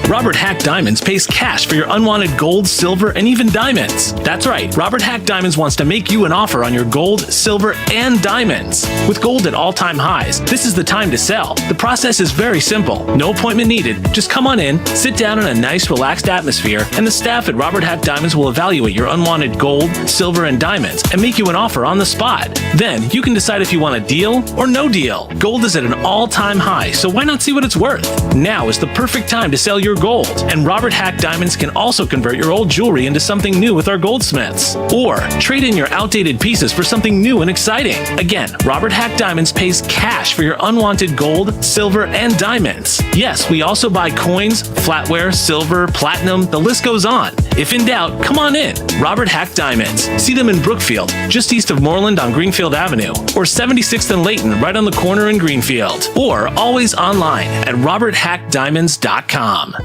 Robert Hack Diamonds pays cash for your unwanted gold, silver, and even diamonds. That's right, Robert Hack Diamonds wants to make you an offer on your gold, silver, and diamonds. With gold at all-time highs, this is the time to sell. The process is very simple. No appointment needed. Just come on in, sit down in a nice, relaxed atmosphere, and the staff at Robert Hack Diamonds will evaluate your unwanted gold, silver, and diamonds and make you an offer on the spot. Then, you can decide if you want a deal or no deal. Gold is at an all-time high, so why not see what it's worth? Now is the perfect time to sell your gold, and Robert Hack Diamonds can also convert your old jewelry into something new with our goldsmiths. Or trade in your outdated pieces for something new and exciting. Again, Robert Hack Diamonds pays cash for your unwanted gold, silver, and diamonds. Yes, we also buy coins, flatware, silver, platinum, the list goes on. If in doubt, come on in. Robert Hack Diamonds. See them in Brookfield, just east of Moreland on Greenfield Avenue, or 76th and Layton, right on the corner in Greenfield, or always online at roberthackdiamonds.com.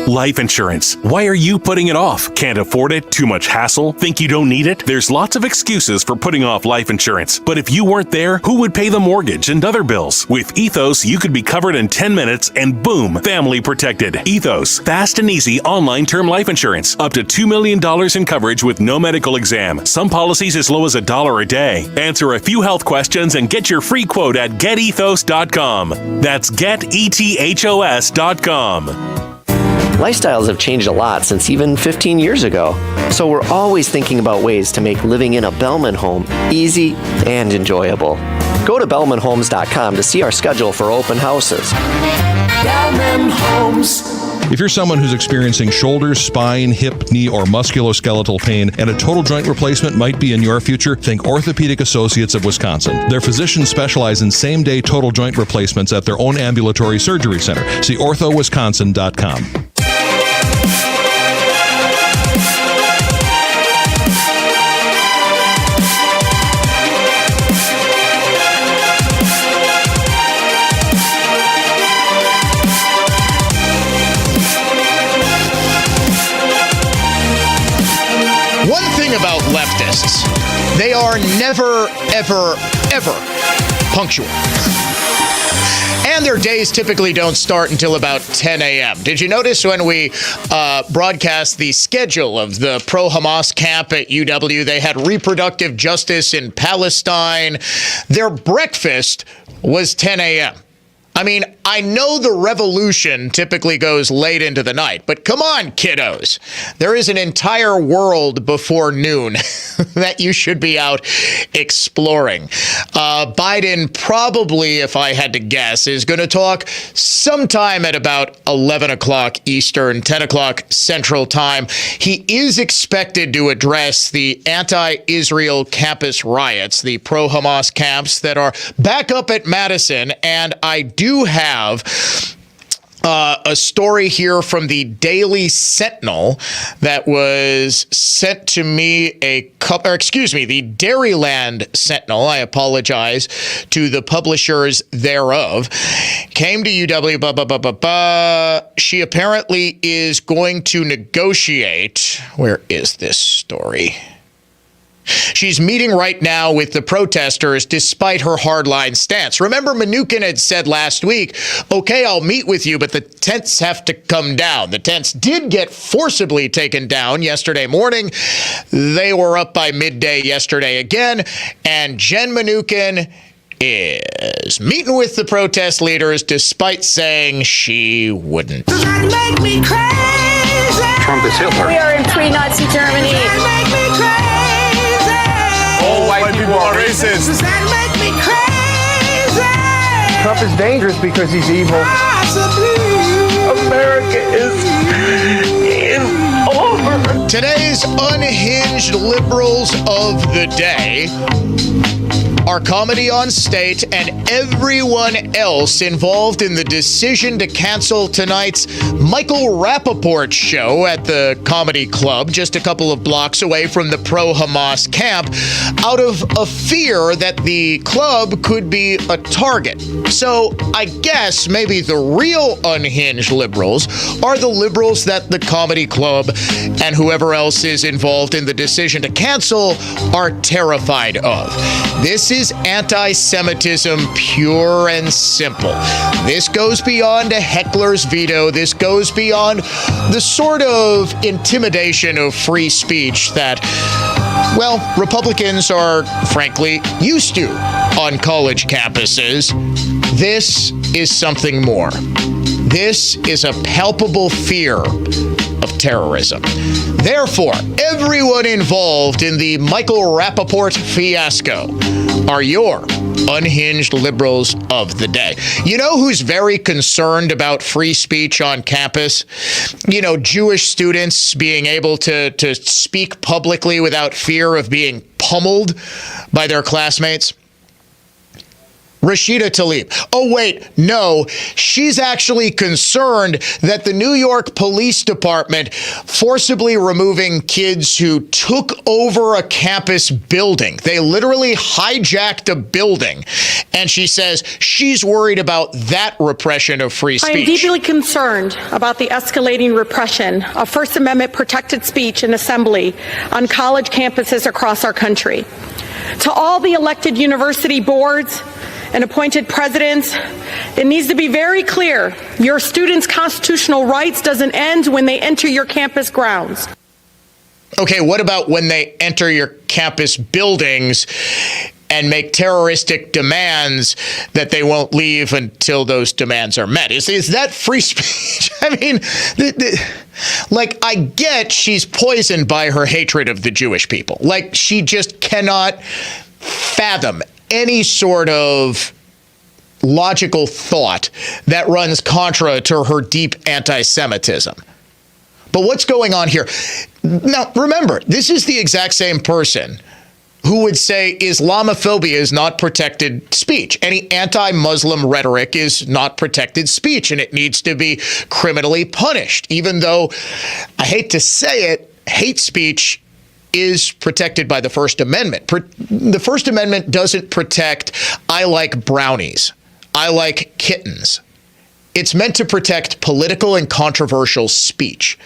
Life insurance. Why are you putting it off? Can't afford it? Too much hassle? Think you don't need it? There's lots of excuses for putting off life insurance. But if you weren't there, who would pay the mortgage and other bills? With Ethos, you could be covered in 10 minutes and boom, family protected. Ethos. Fast and easy online term life insurance. Up to $2 million in coverage with no medical exam. Some policies as low as $1 a day. Answer a few health questions and get your free quote at getethos.com. That's getethos.com. Lifestyles have changed a lot since even 15 years ago, so we're always thinking about ways to make living in a Bellman home easy and enjoyable. Go to BellmanHomes.com to see our schedule for open houses. Bellman Homes. If you're someone who's experiencing shoulder, spine, hip, knee, or musculoskeletal pain and a total joint replacement might be in your future, think Orthopedic Associates of Wisconsin. Their physicians specialize in same-day total joint replacements at their own ambulatory surgery center. See orthowisconsin.com. One thing about leftists, they are never, ever, ever punctual. And their days typically don't start until about 10 a.m. Did you notice when we broadcast the schedule of the pro-Hamas camp at UW, they had reproductive justice in Palestine. Their breakfast was 10 a.m. I mean, I know the revolution typically goes late into the night, but come on, kiddos. There is an entire world before noon that you should be out exploring. Biden probably, if I had to guess, is going to talk sometime at about 11 o'clock Eastern, 10 o'clock Central Time. He is expected to address the anti-Israel campus riots, the pro-Hamas camps that are back up at Madison, and I do have a story here from the Daily Sentinel that was sent to me the Dairyland Sentinel. I apologize to the publishers thereof. Came to UW. She apparently is going to negotiate. Where is this story? She's meeting right now with the protesters despite her hardline stance. Remember, Mnuchin had said last week, okay, I'll meet with you, but the tents have to come down. The tents did get forcibly taken down yesterday morning. They were up by midday yesterday again, and Jen Mnuchin is meeting with the protest leaders despite saying she wouldn't. Does that make me crazy? Trump is Hitler. We are in pre-Nazi Germany. Does that make me crazy? All white people are racist. Does that make me crazy? Trump is dangerous because he's evil. America is over. Today's unhinged liberals of the day are Comedy on State and everyone else involved in the decision to cancel tonight's Michael Rappaport show at the Comedy Club, just a couple of blocks away from the pro-Hamas camp, out of a fear that the club could be a target. So I guess maybe the real unhinged liberals are the liberals that the Comedy Club and whoever else is involved in the decision to cancel are terrified of. This is anti-Semitism, pure and simple. This goes beyond a heckler's veto. This goes beyond the sort of intimidation of free speech that, well, Republicans are frankly used to on college campuses. This is something more. This is a palpable fear of terrorism. Therefore, everyone involved in the Michael Rappaport fiasco are your unhinged liberals of the day. You know who's very concerned about free speech on campus? You know, Jewish students being able to speak publicly without fear of being pummeled by their classmates. Rashida Tlaib. Oh, wait, no, she's actually concerned that the New York Police Department forcibly removing kids who took over a campus building. They literally hijacked a building. And she says she's worried about that repression of free speech. I am deeply concerned about the escalating repression of First Amendment protected speech and assembly on college campuses across our country. To all the elected university boards and appointed presidents, it needs to be very clear, your students' constitutional rights doesn't end when they enter your campus grounds. Okay, what about when they enter your campus buildings and make terroristic demands that they won't leave until those demands are met? Is that free speech? I mean, like, I get she's poisoned by her hatred of the Jewish people. Like, she just cannot fathom any sort of logical thought that runs contra to her deep anti-Semitism. But what's going on here? Now, remember, this is the exact same person who would say Islamophobia is not protected speech. Any anti-Muslim rhetoric is not protected speech, and it needs to be criminally punished, even though, I hate to say it, hate speech is protected by the First Amendment. The First Amendment doesn't protect, I like brownies, I like kittens. It's meant to protect political and controversial speech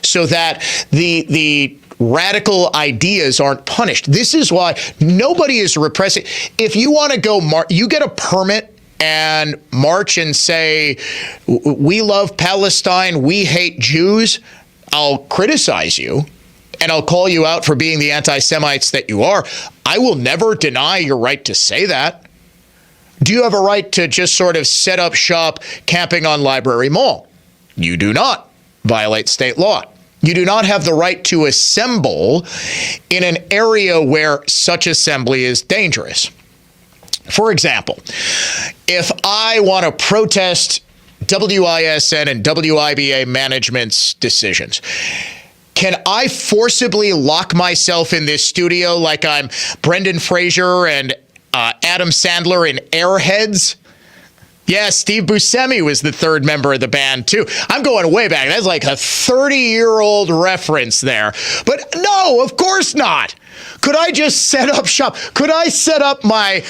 so that the radical ideas aren't punished. This is why nobody is repressing. If you want to go, you get a permit and march and say, we love Palestine, we hate Jews, I'll criticize you. And I'll call you out for being the anti-Semites that you are. I will never deny your right to say that. Do you have a right to just sort of set up shop camping on Library Mall? You do not violate state law. You do not have the right to assemble in an area where such assembly is dangerous. For example, if I want to protest WISN and WIBA management's decisions, can I forcibly lock myself in this studio like I'm Brendan Fraser and Adam Sandler in Airheads? Yeah, Steve Buscemi was the third member of the band, too. I'm going way back. That's like a 30-year-old reference there. But no, of course not. Could I just set up shop? Could I set up my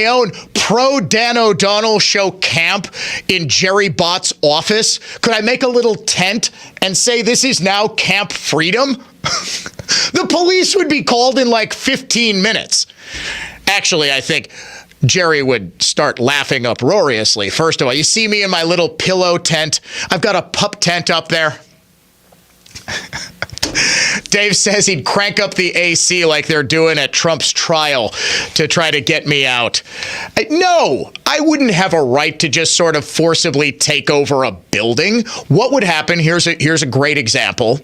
own pro-Dan O'Donnell show camp in Jerry Bott's office? Could I make a little tent and say this is now Camp Freedom? The police would be called in like 15 minutes. Actually, I think Jerry would start laughing uproariously. First of all, you see me in my little pillow tent. I've got a pup tent up there. Dave says he'd crank up the AC like they're doing at Trump's trial to try to get me out. No, I wouldn't have a right to just sort of forcibly take over a building. What would happen? Here's a great example.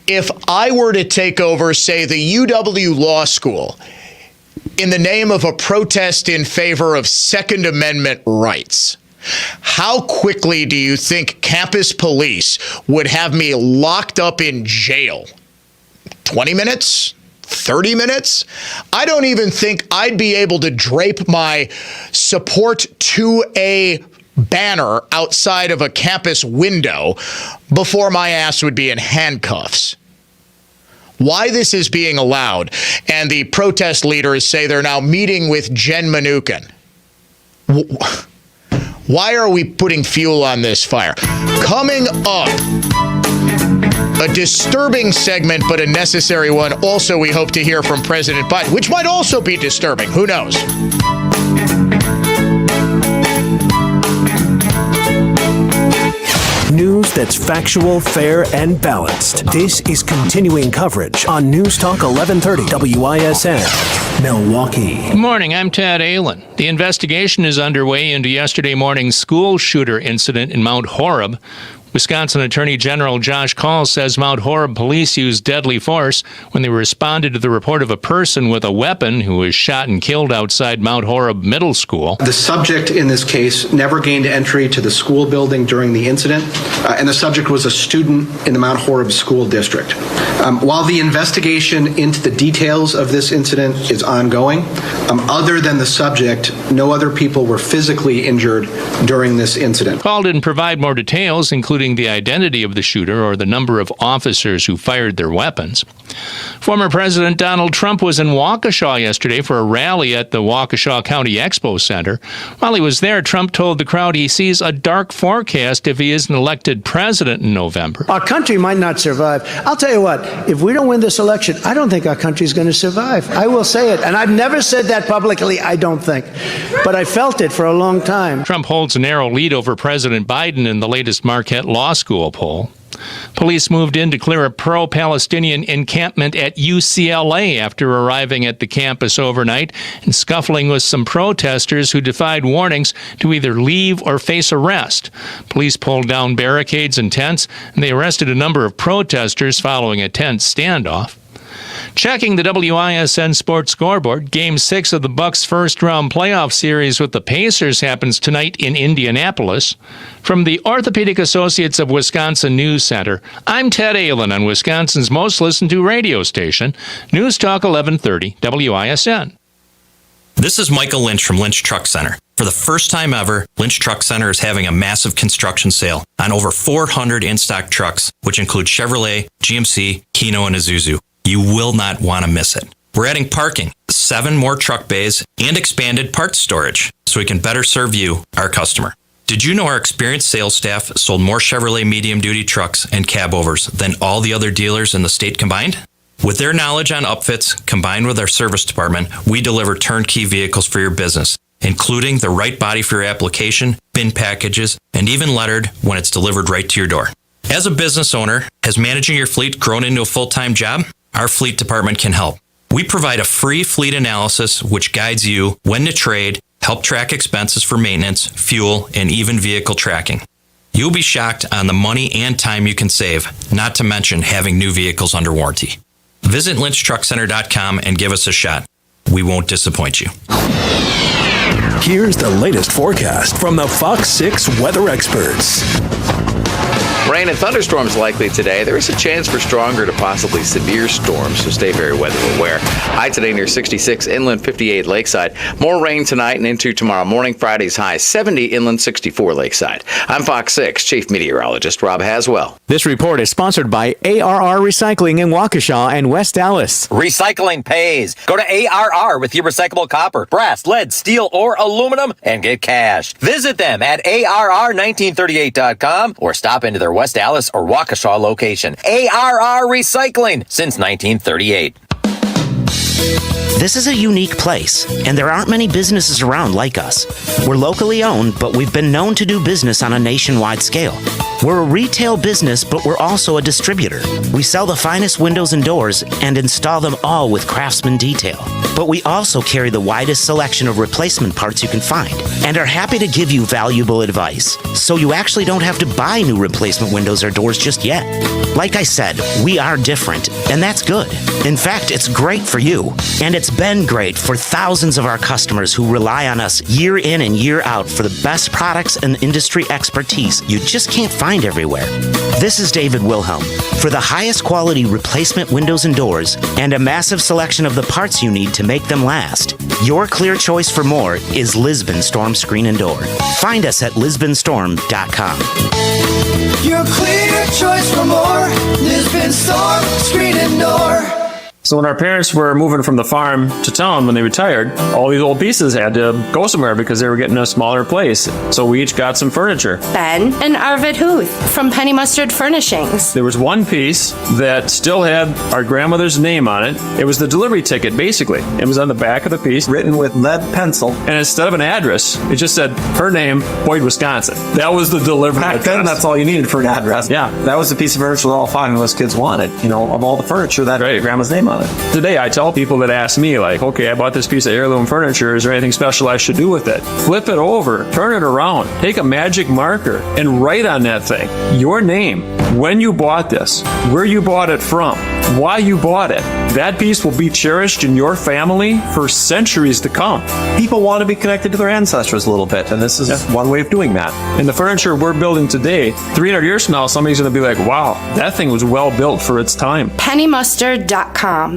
If I were to take over, say, the UW Law School in the name of a protest in favor of Second Amendment rights, how quickly do you think campus police would have me locked up in jail? 20 minutes? 30 minutes? I don't even think I'd be able to drape my support to a banner outside of a campus window before my ass would be in handcuffs. Why this is being allowed, and the protest leaders say they're now meeting with Jen Mnuchin. Why are we putting fuel on this fire? Coming up, a disturbing segment, but a necessary one. Also, we hope to hear from President Biden, which might also be disturbing. Who knows? News that's factual, fair, and balanced. This is continuing coverage on News Talk 1130 WISN, Milwaukee. Good morning, I'm Tad Allen. The investigation is underway into yesterday morning's school shooter incident in Mount Horeb. Wisconsin Attorney General Josh Kaul says Mount Horeb police used deadly force when they responded to the report of a person with a weapon who was shot and killed outside Mount Horeb Middle School. The subject in this case never gained entry to the school building during the incident, and the subject was a student in the Mount Horeb School District. While the investigation into the details of this incident is ongoing, other than the subject, no other people were physically injured during this incident. Kaul didn't provide more details, including the identity of the shooter or the number of officers who fired their weapons. Former President Donald Trump was in Waukesha yesterday for a rally at the Waukesha County Expo Center. While he was there, Trump told the crowd he sees a dark forecast if he isn't elected president in November. Our country might not survive. I'll tell you what, if we don't win this election, I don't think our country's going to survive. I will say it. And I've never said that publicly, I don't think. But I felt it for a long time. Trump holds a narrow lead over President Biden in the latest Marquette Law School poll. Police moved in to clear a pro-Palestinian encampment at UCLA after arriving at the campus overnight and scuffling with some protesters who defied warnings to either leave or face arrest. Police pulled down barricades and tents, and they arrested a number of protesters following a tense standoff. Checking the WISN Sports Scoreboard, Game 6 of the Bucks' first-round playoff series with the Pacers happens tonight in Indianapolis. From the Orthopedic Associates of Wisconsin News Center, I'm Ted Allen on Wisconsin's most listened-to radio station, News Talk 1130 WISN. This is Michael Lynch from Lynch Truck Center. For the first time ever, Lynch Truck Center is having a massive construction sale on over 400 in-stock trucks, which include Chevrolet, GMC, Hino, and Isuzu. You will not want to miss it. We're adding parking, 7 more truck bays, and expanded parts storage so we can better serve you, our customer. Did you know our experienced sales staff sold more Chevrolet medium-duty trucks and cab-overs than all the other dealers in the state combined? With their knowledge on upfits, combined with our service department, we deliver turnkey vehicles for your business, including the right body for your application, bin packages, and even lettered when it's delivered right to your door. As a business owner, has managing your fleet grown into a full-time job? Our fleet department can help. We provide a free fleet analysis which guides you when to trade, help track expenses for maintenance, fuel, and even vehicle tracking. You'll be shocked on the money and time you can save, not to mention having new vehicles under warranty. Visit LynchTruckCenter.com and give us a shot. We won't disappoint you. Here's the latest forecast from the Fox 6 weather experts. Rain and thunderstorms likely today. There is a chance for stronger to possibly severe storms, so stay very weather aware. High today near 66, inland 58 lakeside. More rain tonight and into tomorrow morning. Friday's high 70, inland 64 lakeside. I'm Fox 6 Chief Meteorologist Rob Haswell. This report is sponsored by ARR Recycling in Waukesha and West Dallas. Recycling pays. Go to ARR with your recyclable copper, brass, lead, steel, or aluminum and get cash. Visit them at ARR1938.com or stop into their West Dallas or Waukesha location. ARR Recycling since 1938. This is a unique place, and there aren't many businesses around like us. We're locally owned, but we've been known to do business on a nationwide scale. We're a retail business, but we're also a distributor. We sell the finest windows and doors and install them all with Craftsman detail. But we also carry the widest selection of replacement parts you can find and are happy to give you valuable advice, so you actually don't have to buy new replacement windows or doors just yet. Like I said, we are different, and that's good. In fact, it's great for you, and it's It's been great for thousands of our customers who rely on us year in and year out for the best products and industry expertise you just can't find everywhere. This is David Wilhelm. For the highest quality replacement windows and doors and a massive selection of the parts you need to make them last, your clear choice for more is Lisbon Storm Screen and Door. Find us at lisbonstorm.com. Your clear choice for more. Lisbon Storm Screen and Door. So when our parents were moving from the farm to town when they retired, all these old pieces had to go somewhere because they were getting a smaller place. So we each got some furniture. Ben and Arvid Huth from Penny Mustard Furnishings. There was one piece that still had our grandmother's name on it. It was the delivery ticket, basically. It was on the back of the piece, written with lead pencil. And instead of an address, it just said her name, Boyd, Wisconsin. That was the delivery address. Then that's all you needed for an address. Yeah. That was the piece of furniture that all five of us kids wanted. You know, of all the furniture, that right. Grandma's name on it. Today, I tell people that ask me, like, okay, I bought this piece of heirloom furniture. Is there anything special I should do with it? Flip it over, turn it around, take a magic marker, and write on that thing your name, when you bought this, where you bought it from, why you bought it. That piece will be cherished in your family for centuries to come. People want to be connected to their ancestors a little bit, and this is one way of doing that. And the furniture we're building today, 300 years from now, somebody's going to be like, wow, that thing was well built for its time. PennyMustard.com.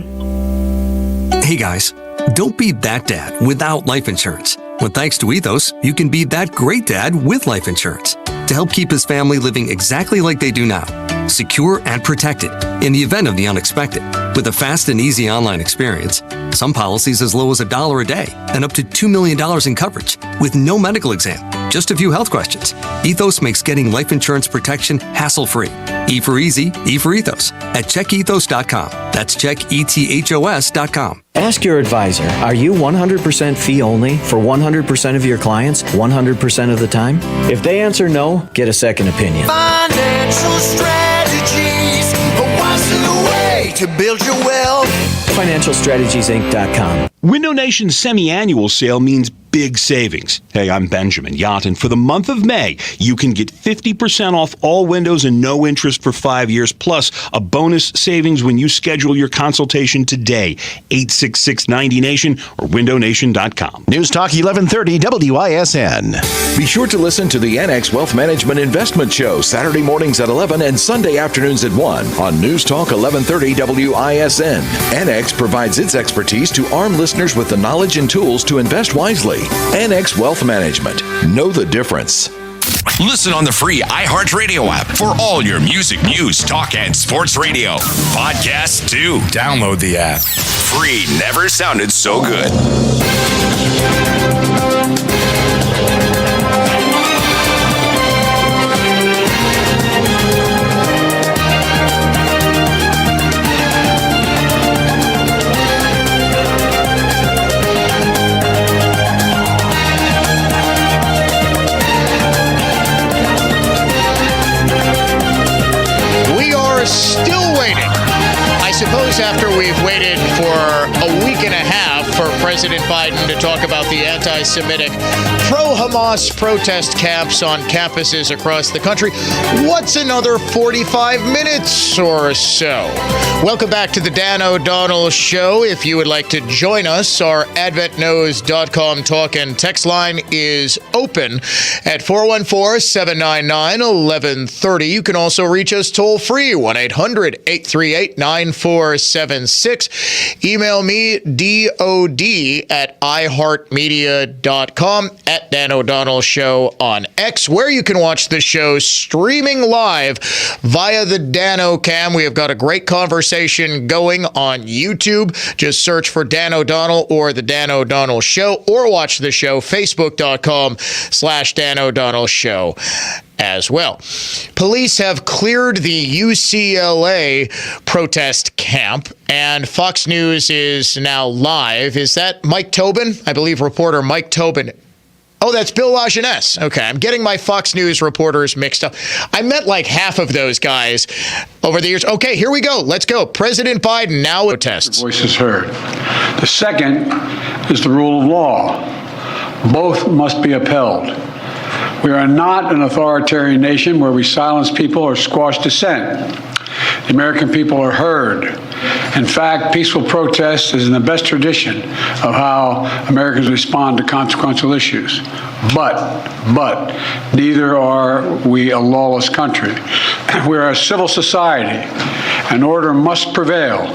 Hey guys, don't be that dad without life insurance. Well, thanks to Ethos, you can be that great dad with life insurance to help keep his family living exactly like they do now, secure and protected in the event of the unexpected. With a fast and easy online experience, some policies as low as $1 a day and up to $2 million in coverage with no medical exam, just a few health questions. Ethos makes getting life insurance protection hassle-free. E for easy, E for ethos at checkethos.com. That's checkethos.com. Ask your advisor, are you 100% fee only for 100% of your clients 100% of the time? If they answer no, get a second opinion. Financial strategies are once in the way to build your wealth. FinancialStrategiesInc.com. Window Nation's semi-annual sale means big savings. Hey, I'm Benjamin Yacht, and for the month of May, you can get 50% off all windows and no interest for 5 years, plus a bonus savings when you schedule your consultation today. 866-90-NATION or windownation.com. News Talk 1130 WISN. Be sure to listen to the NX Wealth Management Investment Show Saturday mornings at 11 and Sunday afternoons at 1 on News Talk 1130 WISN. NX provides its expertise to arm listeners with the knowledge and tools to invest wisely. NX Wealth Management. Know the difference. Listen on the free iHeartRadio app for all your music, news, talk, and sports radio. Podcasts too. Download the app. Free never sounded so good. Still waiting. I suppose after we've waited for a week and a half for President Biden to talk about the anti-Semitic pro-Hamas protest camps on campuses across the country, what's another 45 minutes or so? Welcome back to the Dan O'Donnell Show. If you would like to join us, our adventknows.com talk and text line is open at 414-799-1130. You can also reach us toll free, 1-800-838-9476. Email me, DOD@iHeartMedia.com, at Dan O'Donnell Show on X, where you can watch the show streaming live via the Dan O'Cam. We have got a great conversation going on YouTube. Just search for Dan O'Donnell or the Dan O'Donnell Show, or watch the show, Facebook.com/Dan O'Donnell Show as well. Police have cleared the UCLA protest camp, and Fox News is now live. Is that Mike Tobin? I believe reporter Mike Tobin. Oh, that's Bill LaJeunesse. Okay, I'm getting my Fox News reporters mixed up. I met like half of those guys over the years. Okay, here we go. Let's go. President Biden now protests. Voice is heard. The second is the rule of law. Both must be upheld. We are not an authoritarian nation where we silence people or squash dissent. The American people are heard. In fact, peaceful protest is in the best tradition of how Americans respond to consequential issues. But neither are we a lawless country. We are a civil society, and order must prevail.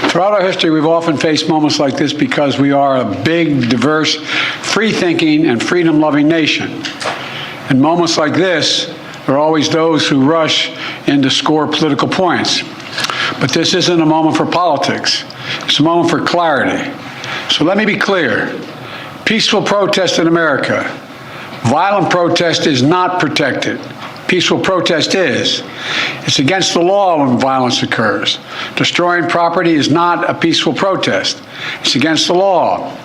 Throughout our history, we've often faced moments like this because we are a big, diverse, free-thinking, and freedom-loving nation. In moments like this, there are always those who rush in to score political points. But this isn't a moment for politics. It's a moment for clarity. So let me be clear. Peaceful protest in America. Violent protest is not protected. Peaceful protest is. It's against the law when violence occurs. Destroying property is not a peaceful protest. It's against the law.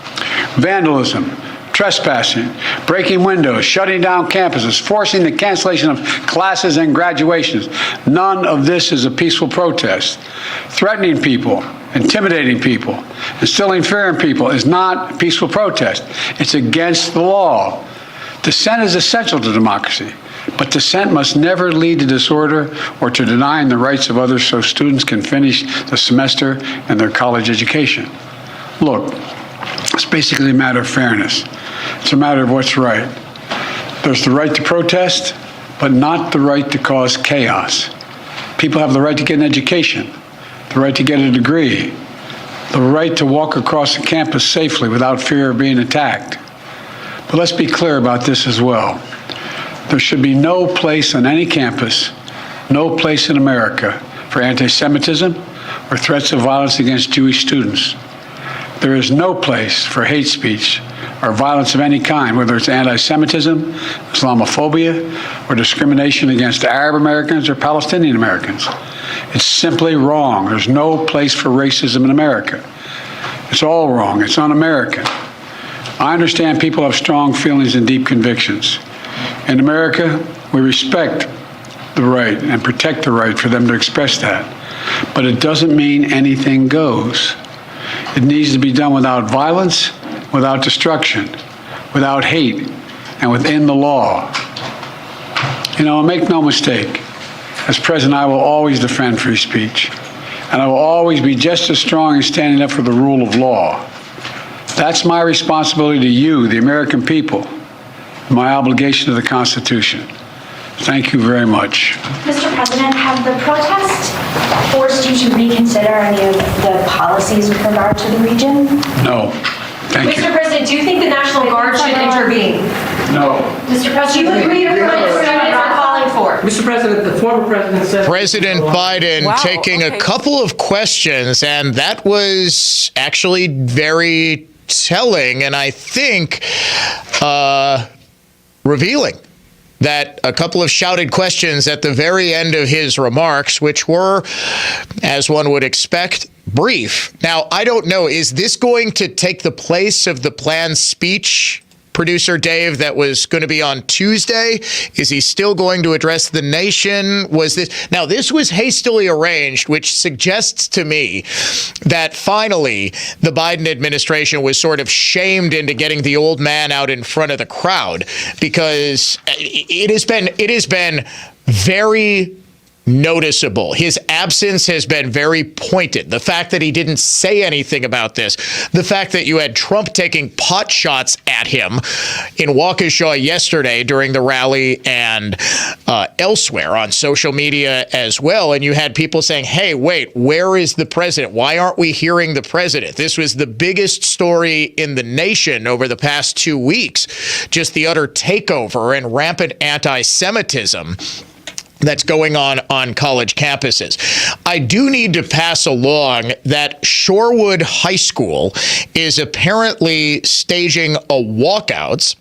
Vandalism, trespassing, breaking windows, shutting down campuses, forcing the cancellation of classes and graduations. None of this is a peaceful protest. Threatening people, intimidating people, instilling fear in people is not a peaceful protest. It's against the law. Dissent is essential to democracy, but dissent must never lead to disorder or to denying the rights of others so students can finish the semester and their college education. Look, it's basically a matter of fairness. It's a matter of what's right. There's the right to protest, but not the right to cause chaos. People have the right to get an education, the right to get a degree, the right to walk across the campus safely without fear of being attacked. But let's be clear about this as well. There should be no place on any campus, no place in America for anti-Semitism or threats of violence against Jewish students. There is no place for hate speech or violence of any kind, whether it's anti-Semitism, Islamophobia, or discrimination against Arab Americans or Palestinian Americans. It's simply wrong. There's no place for racism in America. It's all wrong. It's un-American. I understand people have strong feelings and deep convictions. In America, we respect the right and protect the right for them to express that. But it doesn't mean anything goes. It needs to be done without violence, without destruction, without hate, and within the law. You know, make no mistake, as president, I will always defend free speech, and I will always be just as strong in standing up for the rule of law. That's my responsibility to you, the American people, my obligation to the Constitution. Thank you very much. Mr. President, have the protests forced you to reconsider any of the policies with regard to the region? No. Thank you. Mr. President, do you think the National Guard should intervene? No. Mr. President, do you agree to what the Senate are calling for? Mr. President, the former president said... President Biden taking a couple of questions, and that was actually very telling, and I think revealing. That a couple of shouted questions at the very end of his remarks, which were, as one would expect, brief. Now, I don't know, is this going to take the place of the planned speech, producer Dave, that was going to be on Tuesday? Is he still going to address the nation? Now, this was hastily arranged, which suggests to me that finally the Biden administration was sort of shamed into getting the old man out in front of the crowd, because it has been very noticeable. His absence has been very pointed. The fact that he didn't say anything about this, the fact that you had Trump taking pot shots at him in Waukesha yesterday during the rally and elsewhere on social media as well, and you had people saying, hey, wait, where is the president? Why aren't we hearing the president? This was the biggest story in the nation over the past 2 weeks, just the utter takeover and rampant anti-Semitism that's going on college campuses. I do need to pass along that Shorewood High School is apparently staging a walkout.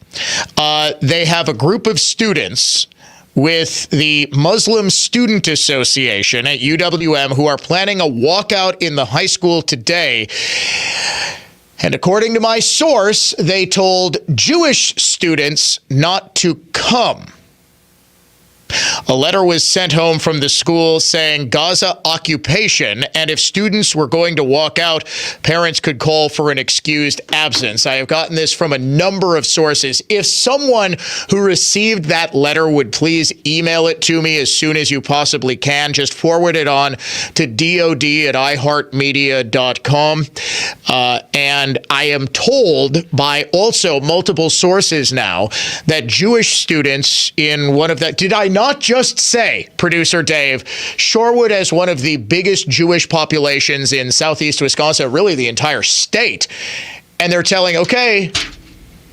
They have a group of students with the Muslim Student Association at UWM who are planning a walkout in the high school today. And according to my source, they told Jewish students not to come. A letter was sent home from the school saying Gaza occupation, and if students were going to walk out, parents could call for an excused absence. I have gotten this from a number of sources. If someone who received that letter would please email it to me as soon as you possibly can, just forward it on to dod@iheartmedia.com. And I am told by also multiple sources now that Jewish students in one of that, did I not just say, producer Dave, Shorewood has one of the biggest Jewish populations in southeast Wisconsin, really the entire state. And they're telling, okay,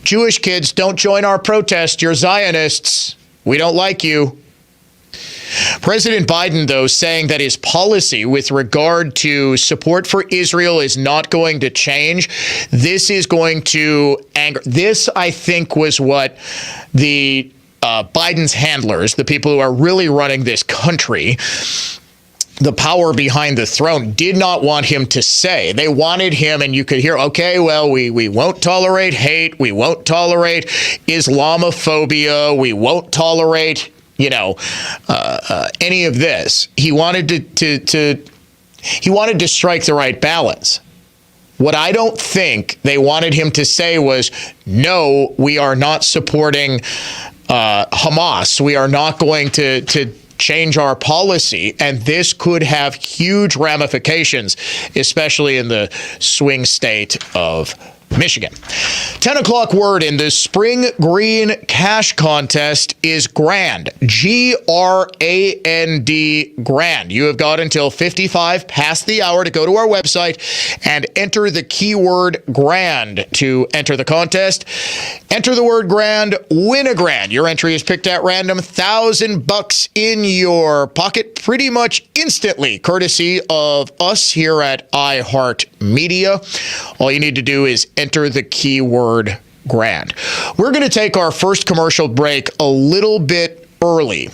Jewish kids, don't join our protest. You're Zionists. We don't like you. President Biden, though, saying that his policy with regard to support for Israel is not going to change. This is going to anger. This, I think, was what the Biden's handlers, the people who are really running this country, the power behind the throne, did not want him to say. They wanted him, and you could hear, okay, well, we won't tolerate hate. We won't tolerate Islamophobia. We won't tolerate, any of this. He wanted he wanted to strike the right balance. What I don't think they wanted him to say was, no, we are not supporting Hamas. We are not going to change our policy. And this could have huge ramifications, especially in the swing state of Michigan. 10 o'clock word in the Spring Green Cash Contest is GRAND. G-R-A-N-D, GRAND. You have got until 55 past the hour to go to our website and enter the keyword GRAND to enter the contest. Enter the word GRAND, win a grand. Your entry is picked at random, $1,000 in your pocket pretty much instantly, courtesy of us here at iHeartMedia. All you need to do is enter the keyword GRAND. We're going to take our first commercial break a little bit early,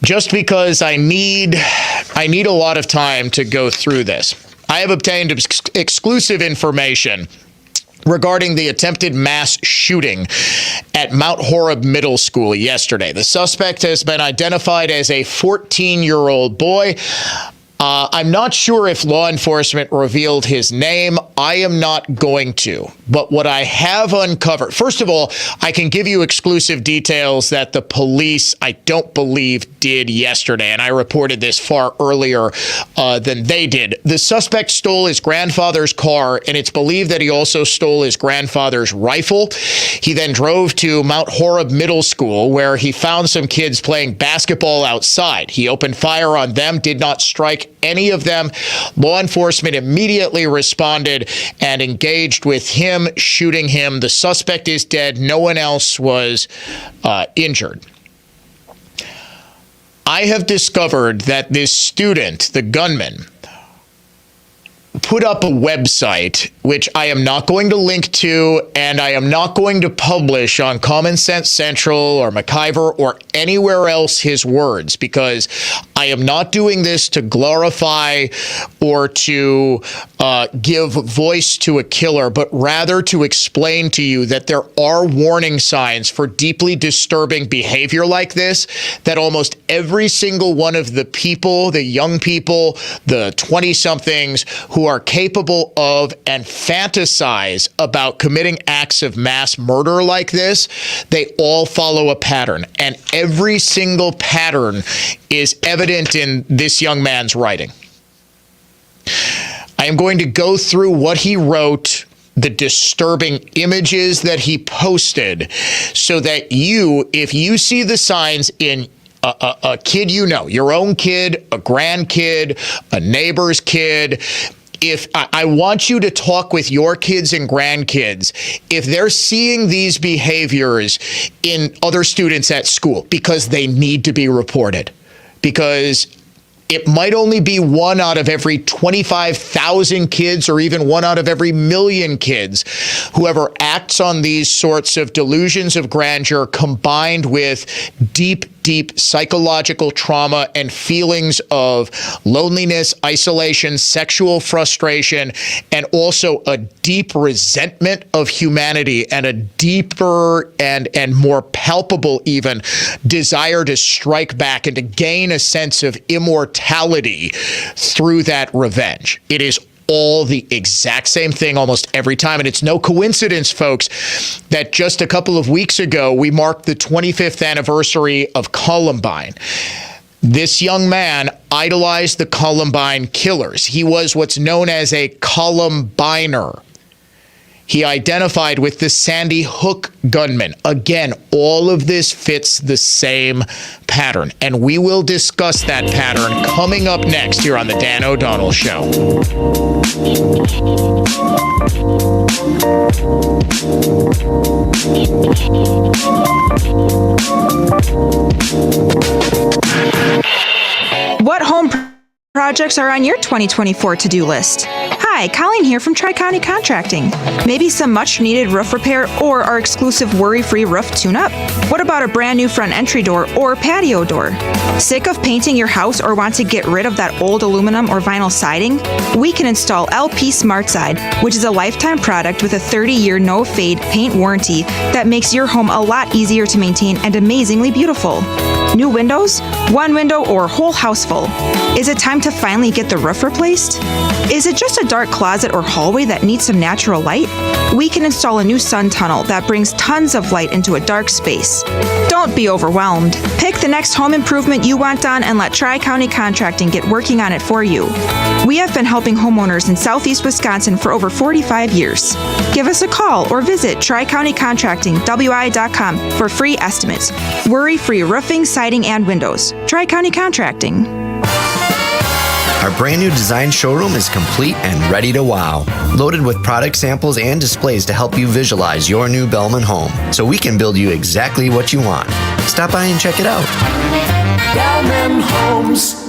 just because I need a lot of time to go through this. I have obtained exclusive information regarding the attempted mass shooting at Mount Horeb Middle School yesterday. The suspect has been identified as a 14-year-old boy. I'm not sure if law enforcement revealed his name. I am not going to. But what I have uncovered, first of all, I can give you exclusive details that the police, I don't believe, did yesterday. And I reported this far earlier than they did. The suspect stole his grandfather's car, and it's believed that he also stole his grandfather's rifle. He then drove to Mount Horeb Middle School, where he found some kids playing basketball outside. He opened fire on them, did not strike any of them. Law enforcement immediately responded and engaged with him, shooting him. The suspect is dead. No one else was injured. I have discovered that this student, the gunman, put up a website, which I am not going to link to, and I am not going to publish on Common Sense Central or McIver or anywhere else his words, because I am not doing this to glorify or to give voice to a killer, but rather to explain to you that there are warning signs for deeply disturbing behavior like this, that almost every single one of the people, the young people, the 20-somethings who are capable of and fantasize about committing acts of mass murder like this, they all follow a pattern. And every single pattern is evident in this young man's writing. I am going to go through what he wrote, the disturbing images that he posted, so that you, if you see the signs in a kid you know, your own kid, a grandkid, a neighbor's kid, if I want you to talk with your kids and grandkids, if they're seeing these behaviors in other students at school, because they need to be reported, because it might only be 1 out of every 25,000 kids, or even 1 out of every million kids, whoever acts on these sorts of delusions of grandeur combined with deep deep psychological trauma and feelings of loneliness, isolation, sexual frustration, and also a deep resentment of humanity and a deeper and more palpable even desire to strike back and to gain a sense of immortality through that revenge. It is all the exact same thing almost every time. And it's no coincidence, folks, that just a couple of weeks ago, we marked the 25th anniversary of Columbine. This young man idolized the Columbine killers. He was what's known as a Columbiner. He identified with the Sandy Hook gunman. Again, all of this fits the same pattern, and we will discuss that pattern coming up next here on The Dan O'Donnell Show. What home projects are on your 2024 to-do list? Hi, Colleen here from Tri-County Contracting. Maybe some much-needed roof repair or our exclusive worry-free roof tune-up? What about a brand new front entry door or patio door? Sick of painting your house or want to get rid of that old aluminum or vinyl siding? We can install LP Smart Side, which is a lifetime product with a 30-year no-fade paint warranty that makes your home a lot easier to maintain and amazingly beautiful. New windows? One window or whole house full? Is it time to finally get the roof replaced? Is it just a dark closet or hallway that needs some natural light? We can install a new sun tunnel that brings tons of light into a dark space. Don't be overwhelmed. Pick the next home improvement you want done and let Tri-County Contracting get working on it for you. We have been helping homeowners in Southeast Wisconsin for over 45 years. Give us a call or visit TriCountyContractingWI.com for free estimates. Worry-free roofing, siding, and windows. Tri-County Contracting. Our brand new design showroom is complete and ready to wow. Loaded with product samples and displays to help you visualize your new Bellman home, so we can build you exactly what you want. Stop by and check it out. Bellman Homes.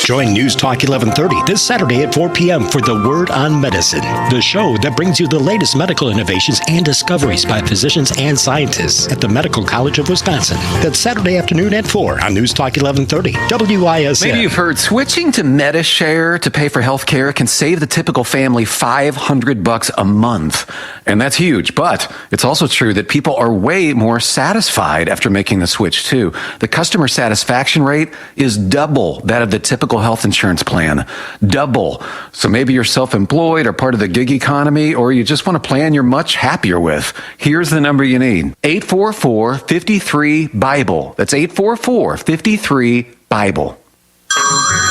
Join News Talk 1130 this Saturday at 4 p.m. for The Word on Medicine, the show that brings you the latest medical innovations and discoveries by physicians and scientists at the Medical College of Wisconsin. That's Saturday afternoon at 4 on News Talk 1130, WISN. Maybe you've heard switching to Medishare to pay for health care can save the typical family $500 a month. And that's huge. But it's also true that people are way more satisfied after making the switch, too. The customer satisfaction rate is double that of the typical health insurance plan. Double. So maybe you're self-employed or part of the gig economy, or you just want a plan you're much happier with. Here's the number you need. 844-53-BIBLE. That's 844-53-BIBLE.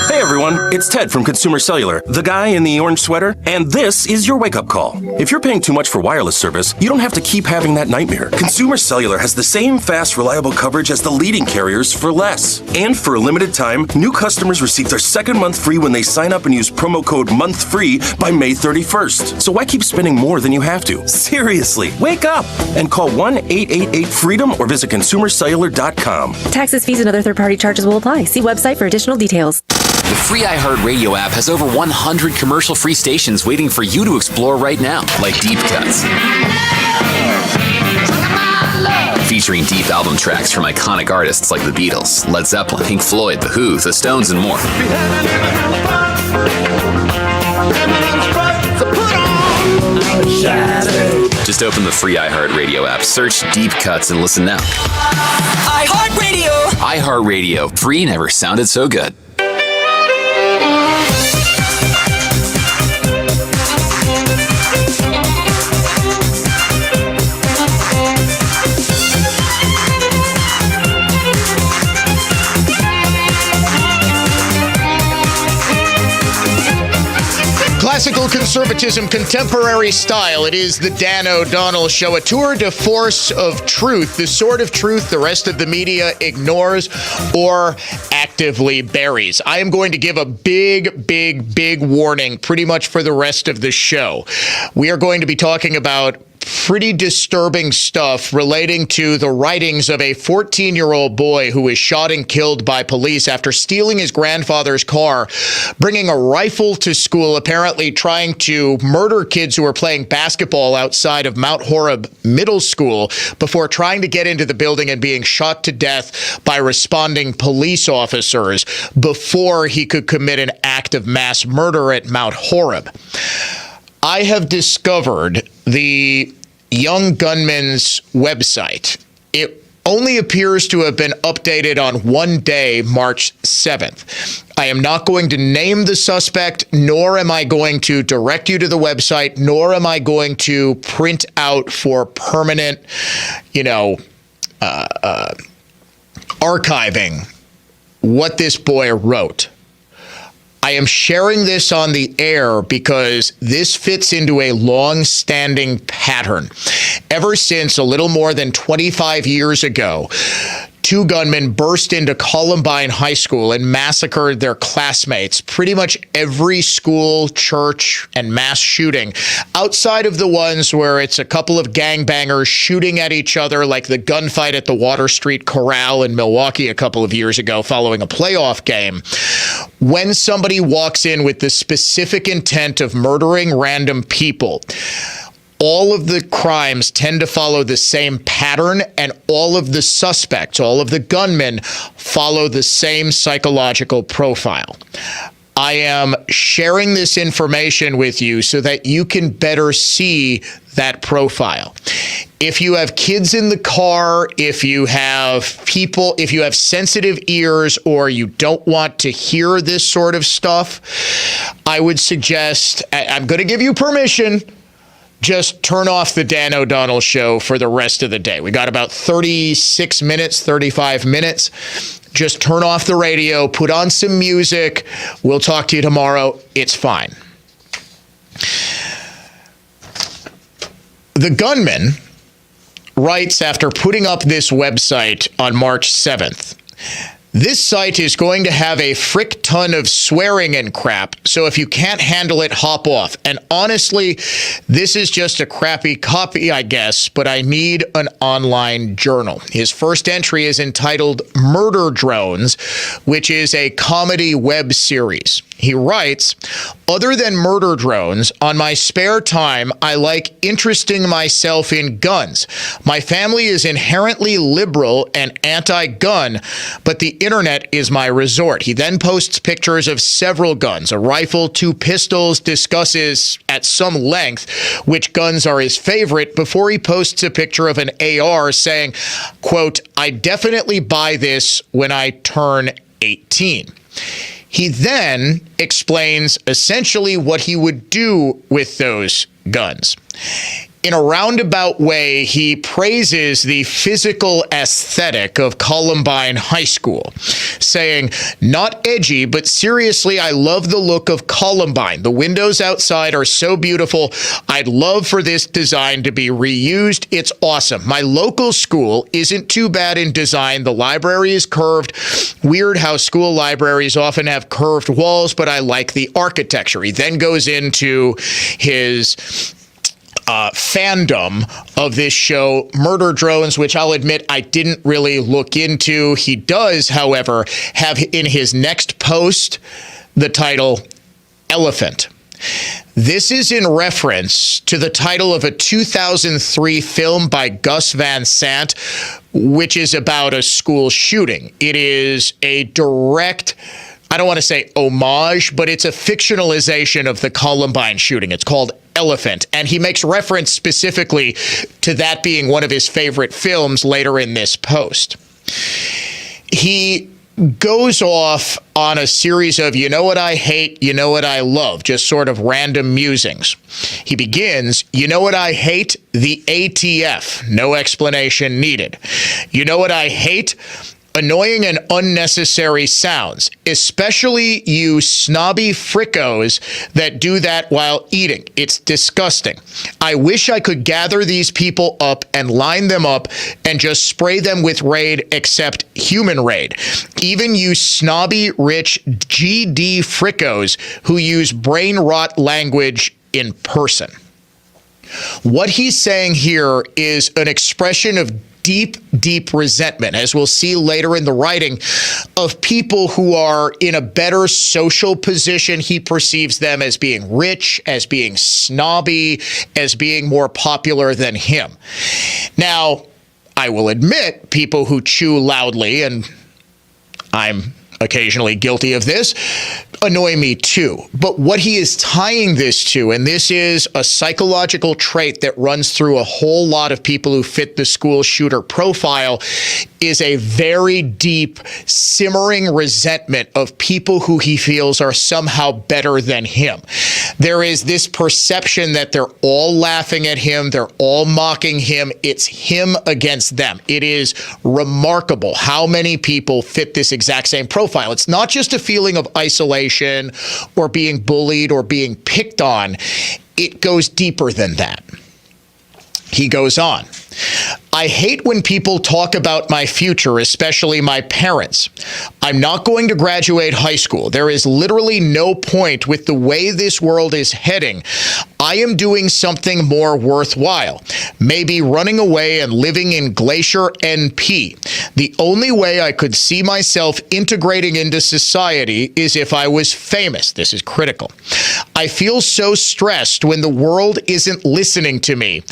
Hey everyone, it's Ted from Consumer Cellular, the guy in the orange sweater, and this is your wake-up call. If you're paying too much for wireless service, you don't have to keep having that nightmare. Consumer Cellular has the same fast, reliable coverage as the leading carriers for less. And for a limited time, new customers receive their second month free when they sign up and use promo code MONTHFREE by May 31st. So why keep spending more than you have to? Seriously, wake up and call 1-888-FREEDOM or visit consumercellular.com. Taxes, fees, and other third-party charges will apply. See website for additional details. The free iHeartRadio app has over 100 commercial-free stations waiting for you to explore right now, like Deep Cuts, featuring deep album tracks from iconic artists like the Beatles, Led Zeppelin, Pink Floyd, The Who, The Stones, and more. Just open the free iHeartRadio app, search Deep Cuts, and listen now. iHeartRadio! iHeartRadio. Free never sounded so good. Classical conservatism, contemporary style. It is the Dan O'Donnell Show, a tour de force of truth, the sort of truth the rest of the media ignores or actively buries. I am going to give a big warning pretty much for the rest of the show. We are going to be talking about pretty disturbing stuff relating to the writings of a 14-year-old boy who was shot and killed by police after stealing his grandfather's car, bringing a rifle to school, apparently trying to murder kids who were playing basketball outside of Mount Horeb Middle School before trying to get into the building and being shot to death by responding police officers before he could commit an act of mass murder at Mount Horeb. I have discovered the young gunman's website. It only appears to have been updated on one day, March 7th. I am not going to name the suspect, nor am I going to direct you to the website, nor am I going to print out for permanent, archiving what this boy wrote. I am sharing this on the air because this fits into a long-standing pattern. Ever since a little more than 25 years ago, two gunmen burst into Columbine High School and massacred their classmates. Pretty much every school, church, and mass shooting, outside of the ones where it's a couple of gangbangers shooting at each other, like the gunfight at the Water Street Corral in Milwaukee a couple of years ago following a playoff game. When somebody walks in with the specific intent of murdering random people, all of the crimes tend to follow the same pattern, and all of the suspects, all of the gunmen, follow the same psychological profile. I am sharing this information with you so that you can better see that profile. If you have kids in the car, if you have sensitive ears, or you don't want to hear this sort of stuff, I would suggest, I'm going to give you permission, just turn off the Dan O'Donnell Show for the rest of the day. We got about 35 minutes. Just turn off the radio, put on some music. We'll talk to you tomorrow. It's fine. The gunman writes after putting up this website on March 7th, "This site is going to have a frick ton of swearing and crap, so if you can't handle it, hop off. And honestly, this is just a crappy copy, I guess, but I need an online journal." His first entry is entitled Murder Drones, which is a comedy web series. He writes, "Other than murder drones, on my spare time, I like interesting myself in guns. My family is inherently liberal and anti-gun, but the internet is my resort." He then posts pictures of several guns, a rifle, 2 pistols, discusses at some length which guns are his favorite before he posts a picture of an AR saying, quote, "I definitely buy this when I turn 18. He then explains essentially what he would do with those guns. In a roundabout way, he praises the physical aesthetic of Columbine High School, saying, "Not edgy, but seriously, I love the look of Columbine. The windows outside are so beautiful. I'd love for this design to be reused. It's awesome. My local school isn't too bad in design. The library is curved. Weird how school libraries often have curved walls, but I like the architecture." He then goes into his fandom of this show, Murder Drones, which I'll admit I didn't really look into. He does, however, have in his next post the title Elephant. This is in reference to the title of a 2003 film by Gus Van Sant, which is about a school shooting. It is a direct, I don't want to say homage, but it's a fictionalization of the Columbine shooting. It's called Elephant, and he makes reference specifically to that being one of his favorite films later in this post. He goes off on a series of, you know what I hate, you know what I love, just sort of random musings. He begins, you know what I hate? The ATF. No explanation needed. You know what I hate? Annoying and unnecessary sounds, especially you snobby frickos that do that while eating. It's disgusting. I wish I could gather these people up and line them up and just spray them with Raid, except human Raid. Even you snobby rich GD frickos who use brain rot language in person. What he's saying here is an expression of deep, deep resentment, as we'll see later in the writing, of people who are in a better social position. He perceives them as being rich, as being snobby, as being more popular than him. Now, I will admit, people who chew loudly, and I'm occasionally guilty of this, annoy me too. But what he is tying this to, and this is a psychological trait that runs through a whole lot of people who fit the school shooter profile, is a very deep, simmering resentment of people who he feels are somehow better than him. There is this perception that they're all laughing at him, they're all mocking him. It's him against them. It is remarkable how many people fit this exact same profile. It's not just a feeling of isolation or being bullied or being picked on. It goes deeper than that. He goes on. I hate when people talk about my future, especially my parents. I'm not going to graduate high school. There is literally no point with the way this world is heading. I am doing something more worthwhile. Maybe running away and living in Glacier NP. The only way I could see myself integrating into society is if I was famous. This is critical. I feel so stressed when the world isn't listening to me,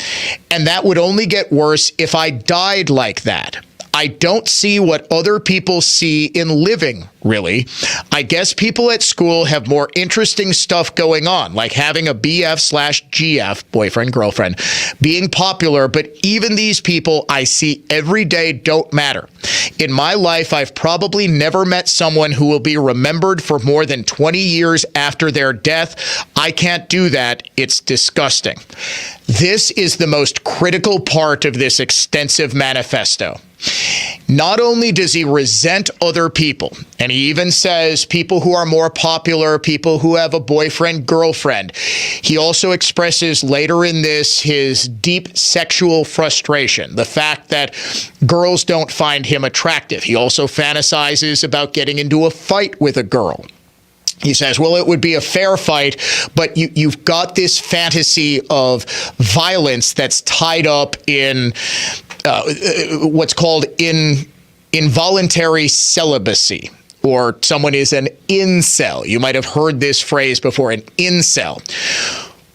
and that would only get worse if I died like that. I don't see what other people see in living, really. I guess people at school have more interesting stuff going on, like having a BF/GF, boyfriend, girlfriend, being popular, but even these people I see every day don't matter. In my life, I've probably never met someone who will be remembered for more than 20 years after their death. I can't do that. It's disgusting. This is the most critical part of this extensive manifesto. Not only does he resent other people, and he even says people who are more popular, people who have a boyfriend, girlfriend, he also expresses later in this his deep sexual frustration, the fact that girls don't find him attractive. He also fantasizes about getting into a fight with a girl. He says, well, it would be a fair fight, but you've got this fantasy of violence that's tied up in what's called involuntary celibacy, or someone is an incel. You might have heard this phrase before, an incel.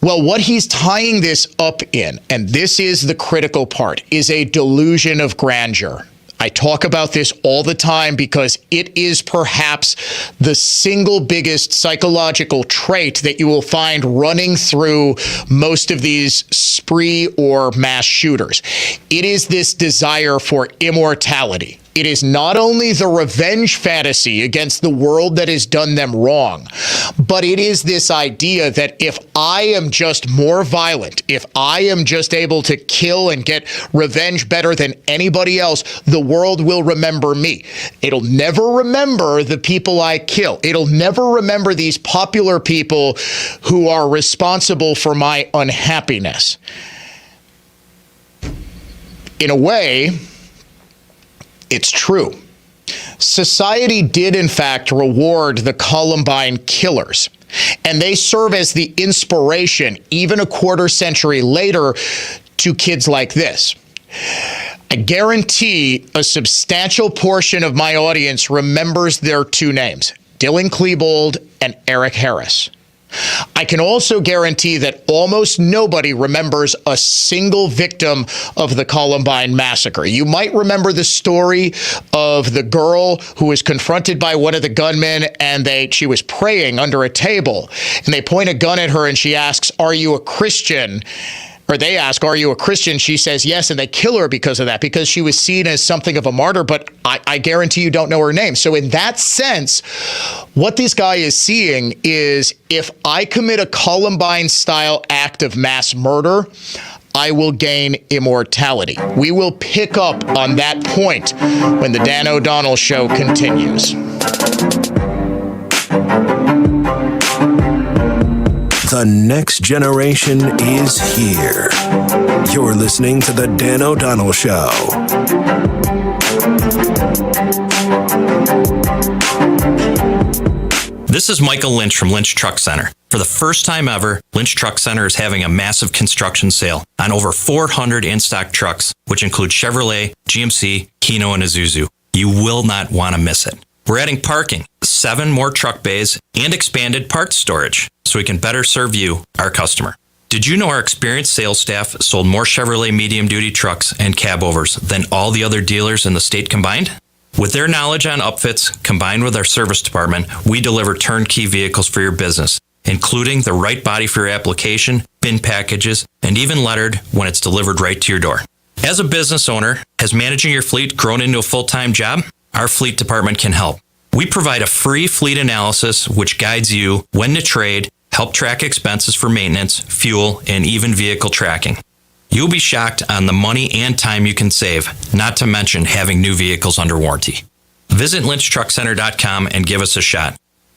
Well, what he's tying this up in, and this is the critical part, is a delusion of grandeur. I talk about this all the time because it is perhaps the single biggest psychological trait that you will find running through most of these spree or mass shooters. It is this desire for immortality. It is not only the revenge fantasy against the world that has done them wrong, but it is this idea that if I am just more violent, if I am just able to kill and get revenge better than anybody else, the world will remember me. It'll never remember the people I kill. It'll never remember these popular people who are responsible for my unhappiness. In a way, it's true. Society did, in fact, reward the Columbine killers, and they serve as the inspiration, even a quarter century later, to kids like this. I guarantee a substantial portion of my audience remembers their two names, Dylan Klebold and Eric Harris. I can also guarantee that almost nobody remembers a single victim of the Columbine massacre. You might remember the story of the girl who was confronted by one of the gunmen, and she was praying under a table, and they point a gun at her and she asks, "Are you a Christian?" Or they ask, "Are you a Christian?" She says yes, and they kill her because of that, because she was seen as something of a martyr, but I guarantee you don't know her name. So in that sense, what this guy is seeing is, if I commit a Columbine-style act of mass murder, I will gain immortality. We will pick up on that point when the Dan O'Donnell Show continues. The next generation is here. You're listening to The Dan O'Donnell Show. This This is Michael Lynch from Lynch Truck Center. For the first time ever, Lynch Truck Center is having a massive construction sale on over 400 in-stock trucks, which include Chevrolet, GMC, Hino, and Isuzu. You will not want to miss it. We're adding parking, 7 more truck bays, and expanded parts storage, so we can better serve you, our customer. Did you know our experienced sales staff sold more Chevrolet medium-duty trucks and cab-overs than all the other dealers in the state combined? With their knowledge on upfits, combined with our service department, we deliver turnkey vehicles for your business, including the right body for your application, bin packages, and even lettered when it's delivered right to your door. As a business owner, has managing your fleet grown into a full-time job? Our fleet department can help. We provide a free fleet analysis which guides you when to trade, help track expenses for maintenance, fuel, and even vehicle tracking. You'll be shocked on the money and time you can save, not to mention having new vehicles under warranty. Visit lynchtruckcenter.com and give us a shot.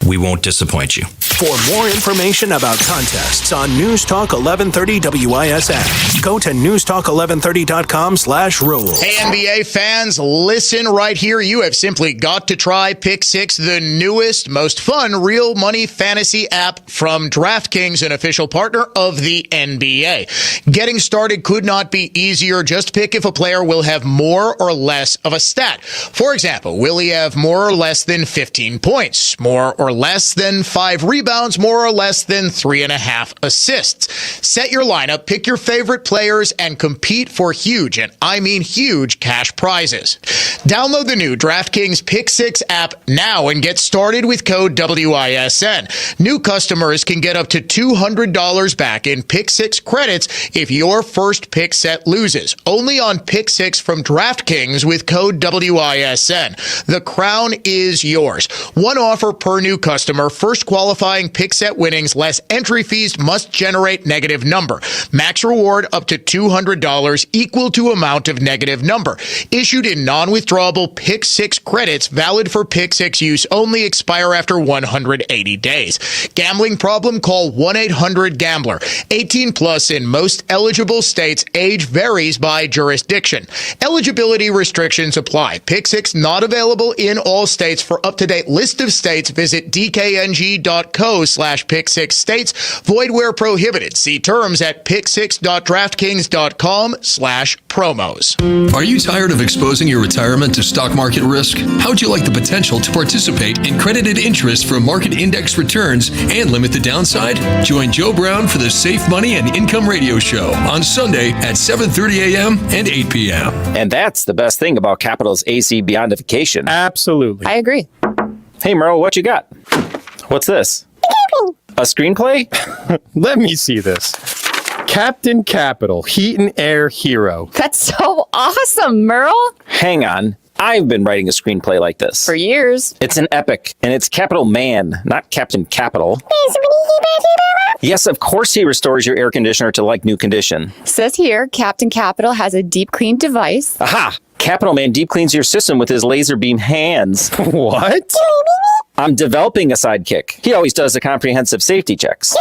We won't disappoint you. For more information about contests on News Talk 1130 WISN, go to newstalk1130.com/rules. Hey, NBA fans, listen right here. You have simply got to try Pick 6, the newest, most fun real money fantasy app from DraftKings, an official partner of the NBA. Getting started could not be easier. Just pick if a player will have more or less of a stat. For example, will he have more or less than 15 points, more or less than 5 rebounds, more or less than 3.5 assists. Set your lineup, pick your favorite players, and compete for huge, and I mean huge, cash prizes. Download the new DraftKings Pick 6 app now and get started with code WISN. New customers can get up to $200 back in Pick 6 credits if your first pick set loses. Only on Pick 6 from DraftKings with code WISN. The crown is yours. One offer per new customer. First qualifying pick set winnings less entry fees must generate negative number. Max reward up to $200 equal to amount of negative number. Issued in non-withdrawable Pick 6 credits valid for Pick 6 use only, expire after 180 days. Gambling problem? Call 1-800-GAMBLER. 18 plus in most eligible states. Age varies by jurisdiction. Eligibility restrictions apply. Pick 6 not available in all states. For up-to-date list of states, visit dkng.co/pick6 states. Void where prohibited. See terms at pick6.draftkings.com/promos. Are you tired of exposing your retirement to stock market risk? How would you like the potential to participate in credited interest from market index returns and limit the downside? Join Joe Brown for the Safe Money and Income Radio Show on Sunday at 7:30 a.m. and 8 p.m. And that's the best thing about Capital's AC Beyondification. Absolutely. I agree. Hey, Merle, what you got? What's this? A screenplay? Let me see this. Captain Capital, Heat and Air Hero. That's so awesome, Merle. Hang on. I've been writing a screenplay like this. For years. It's an epic, and it's Capital Man, not Captain Capital. Yes, of course he restores your air conditioner to like new condition. Says here, Captain Capital has a deep clean device. Aha! Capital Man deep cleans your system with his laser beam hands. What? I'm developing a sidekick. He always does the comprehensive safety checks.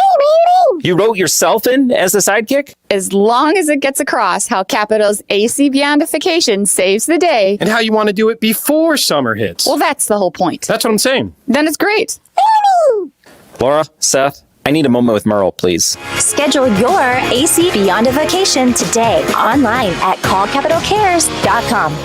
You wrote yourself in as the sidekick? As long as it gets across how Capital's AC Beyondification saves the day. And how you want to do it before summer hits. Well, that's the whole point. That's what I'm saying. Then it's great. Laura, Seth, I need a moment with Merle, please. Schedule your AC Beyondification today online at callcapitalcares.com.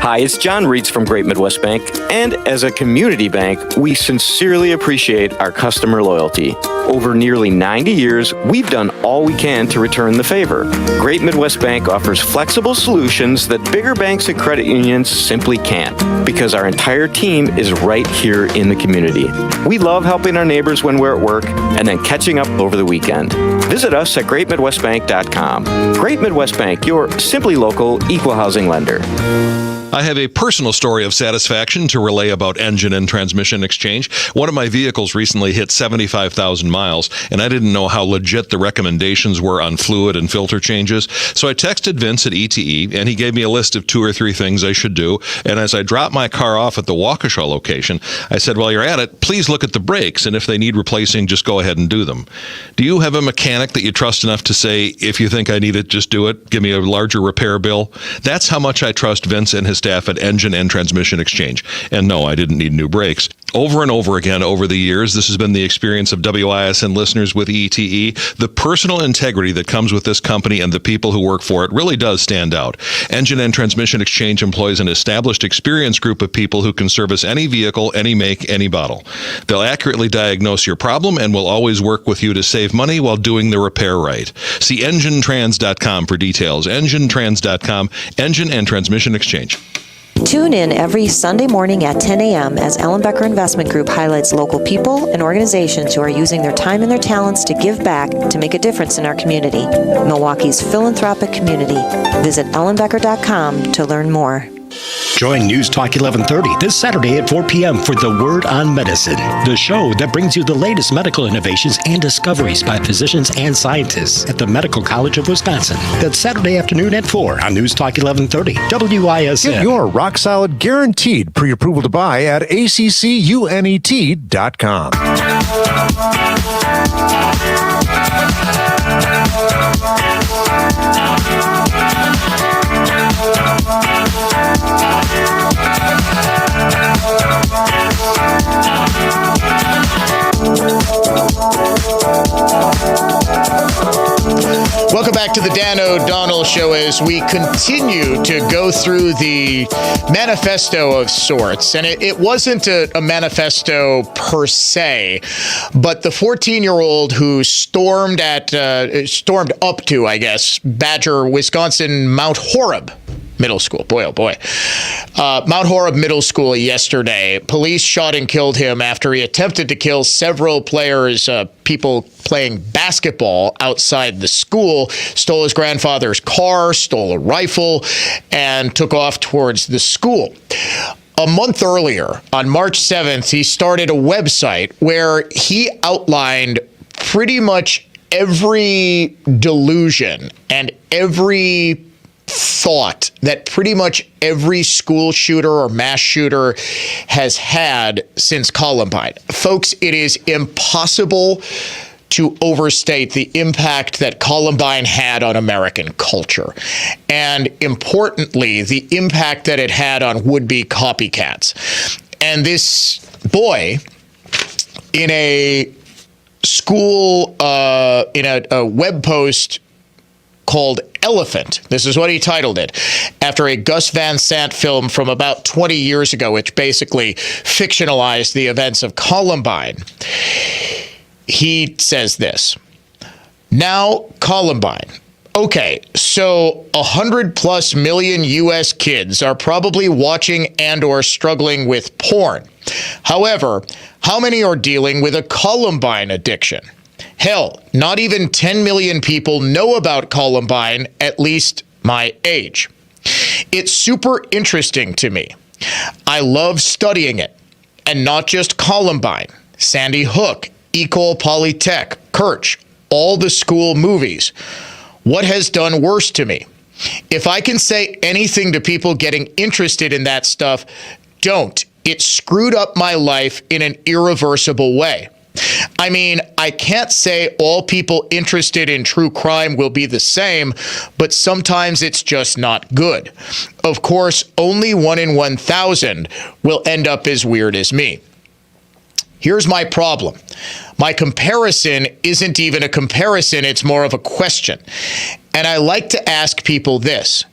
Hi, it's John Reitz from Great Midwest Bank, and as a community bank, we sincerely appreciate our customer loyalty. Over nearly 90 years, we've done all we can to return the favor. Great Midwest Bank offers flexible solutions that bigger banks and credit unions simply can't, because our entire team is right here in the community. We love helping our neighbors when we're at work and then catching up over the weekend. Visit us at greatmidwestbank.com. Great Midwest Bank, your simply local equal housing lender. I have a personal story of satisfaction to relay about engine and transmission exchange. One of my vehicles recently hit 75,000 miles, and I didn't know how legit the recommendations were on fluid and filter changes. So I texted Vince at ETE, and he gave me a list of 2 or 3 things I should do. And as I dropped my car off at the Waukesha location, I said, while you're at it, please look at the brakes, and if they need replacing, just go ahead and do them. Do you have a mechanic that you trust enough to say, if you think I need it, just do it, give me a larger repair bill? That's how much I trust Vince and his staff at Engine and Transmission Exchange. And no, I didn't need new brakes. Over and over again over the years, this has been the experience of WISN listeners with ETE. The personal integrity that comes with this company and the people who work for it really does stand out. Engine and Transmission Exchange employs an established, experienced group of people who can service any vehicle, any make, any model. They'll accurately diagnose your problem and will always work with you to save money while doing the repair right. See EngineTrans.com for details. EngineTrans.com, Engine and Transmission Exchange. Tune in every Sunday morning at 10 a.m. as Ellen Becker Investment Group highlights local people and organizations who are using their time and their talents to give back to make a difference in our community. Milwaukee's philanthropic community. Visit ellenbecker.com to learn more. Join News Talk 1130 this Saturday at 4 p.m. for The Word on Medicine, the show that brings you the latest medical innovations and discoveries by physicians and scientists at the Medical College of Wisconsin. That's Saturday afternoon at 4 on News Talk 1130, WISN. Get your rock solid guaranteed pre-approval to buy at accunet.com. Welcome back to the Dan O'Donnell Show as we continue to go through the manifesto of sorts. And it wasn't a manifesto per se, but the 14-year-old who stormed up to, I guess, Badger, Wisconsin, Mount Horeb Middle School. Boy, oh boy. Mount Horeb Middle School yesterday. Police shot and killed him after he attempted to kill several players, people playing basketball outside the school, stole his grandfather's car, stole a rifle, and took off towards the school. A month earlier, on March 7th, he started a website where he outlined pretty much every delusion and every thought that pretty much every school shooter or mass shooter has had since Columbine. Folks, it is impossible to overstate the impact that Columbine had on American culture. And importantly, the impact that it had on would-be copycats. And this boy, in a school, in a web post called Elephant. This is what he titled it, after a Gus Van Sant film from about 20 years ago, which basically fictionalized the events of Columbine. He says this: now Columbine. Okay, so 100+ million U.S. kids are probably watching and or struggling with porn. However, how many are dealing with a Columbine addiction? Hell, not even 10 million people know about Columbine, at least my age. It's super interesting to me. I love studying it. And not just Columbine, Sandy Hook, Ecole Polytech, Kirch, all the school movies. What has done worse to me? If I can say anything to people getting interested in that stuff, don't. It screwed up my life in an irreversible way. I mean, I can't say all people interested in true crime will be the same, but sometimes it's just not good. Of course, only 1 in 1,000 will end up as weird as me. Here's my problem. My comparison isn't even a comparison, it's more of a question. And I like to ask people this.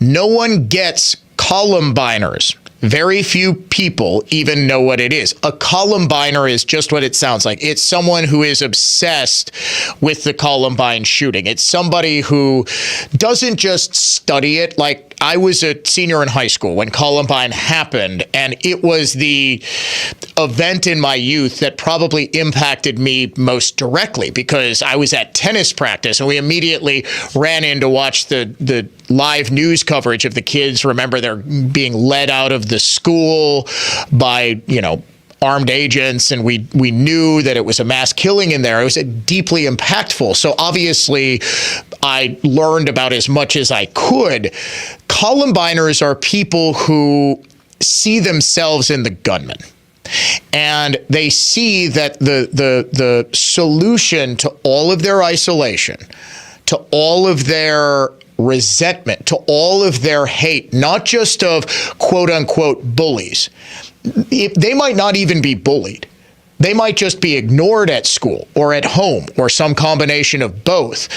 No one gets Columbiners. Very few people even know what it is. A Columbiner is just what it sounds like. It's someone who is obsessed with the Columbine shooting. It's somebody who doesn't just study it. Like, I was a senior in high school when Columbine happened, and it was the event in my youth that probably impacted me most directly because I was at tennis practice and we immediately ran in to watch the live news coverage of the kids. Remember, they're being led out of the school by, armed agents, and we knew that it was a mass killing in there. It was deeply impactful. So obviously, I learned about as much as I could. Columbiners are people who see themselves in the gunman. And they see that the solution to all of their isolation, to all of their resentment, to all of their hate, not just of quote unquote bullies. They might not even be bullied. They might just be ignored at school or at home or some combination of both.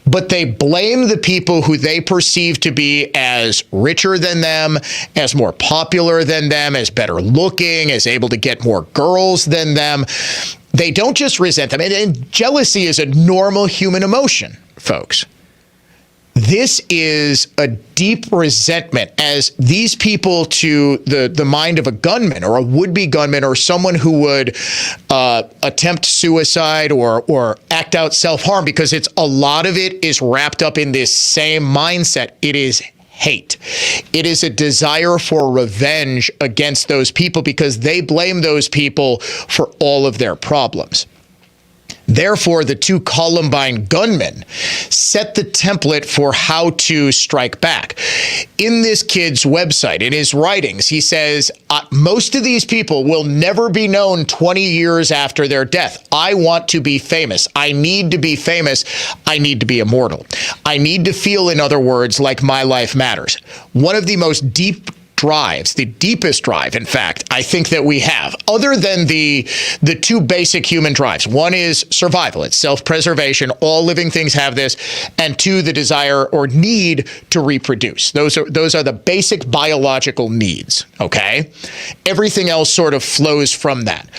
But they blame the people who they perceive to be as richer than them, as more popular than them, as better looking, as able to get more girls than them. They don't just resent them. And jealousy is a normal human emotion, folks. This is a deep resentment as these people, to the mind of a gunman or a would-be gunman or someone who would attempt suicide or act out self-harm, because a lot of it is wrapped up in this same mindset. It is hate. It is a desire for revenge against those people because they blame those people for all of their problems. Therefore, the two Columbine gunmen set the template for how to strike back. In this kid's website, in his writings, he says, most of these people will never be known 20 years after their death. I want to be famous. I need to be famous. I need to be immortal. I need to feel, in other words, like my life matters. One of the most deep drives, the deepest drive, in fact, I think that we have, other than the two basic human drives. One is survival. It's self-preservation. All living things have this. And two, the desire or need to reproduce. Those are the basic biological needs, okay? Everything else sort of flows from that.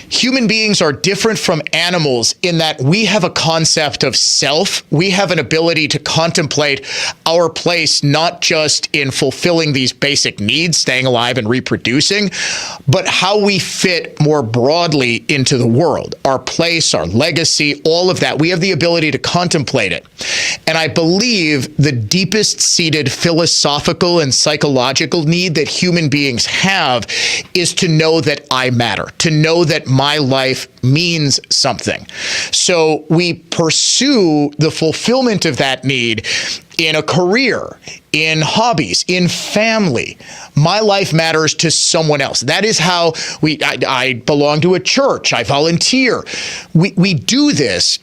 Human beings are different from animals in that we have a concept of self. We have an ability to contemplate our place, not just in fulfilling these basic needs, staying alive and reproducing, but how we fit more broadly into the world, our place, our legacy, all of that. We have the ability to contemplate it. And I believe the deepest seated philosophical and psychological need that human beings have is to know that I matter, to know that my life means something. So we pursue the fulfillment of that need in a career, in hobbies, in family. My life matters to someone else. That is how I belong to a church. I volunteer. We do this,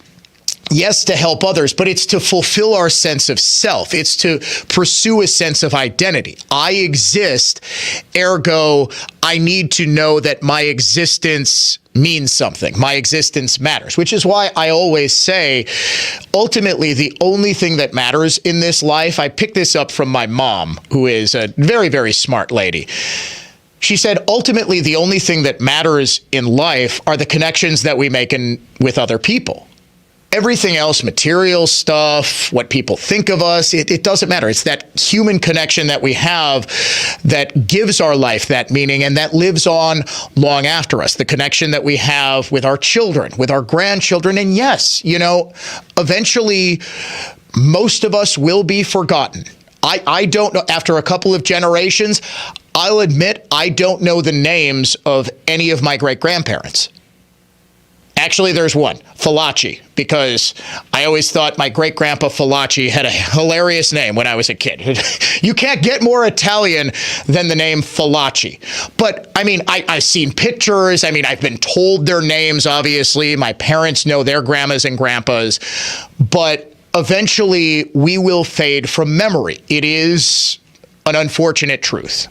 yes, to help others, but it's to fulfill our sense of self. It's to pursue a sense of identity. I exist, ergo, I need to know that my existence means something. My existence matters, which is why I always say, ultimately, the only thing that matters in this life, I picked this up from my mom, who is a very, very smart lady. She said, ultimately, the only thing that matters in life are the connections that we make with other people. Everything else, material stuff, what people think of us, it doesn't matter. It's that human connection that we have that gives our life that meaning and that lives on long after us. The connection that we have with our children, with our grandchildren. And yes, eventually most of us will be forgotten. I don't know, after a couple of generations, I'll admit I don't know the names of any of my great-grandparents. Actually, there's one, Fallaci, because I always thought my great-grandpa Fallaci had a hilarious name when I was a kid. You can't get more Italian than the name Fallaci. But, I mean, I've seen pictures. I mean, I've been told their names, obviously. My parents know their grandmas and grandpas. But eventually, we will fade from memory. It is an unfortunate truth.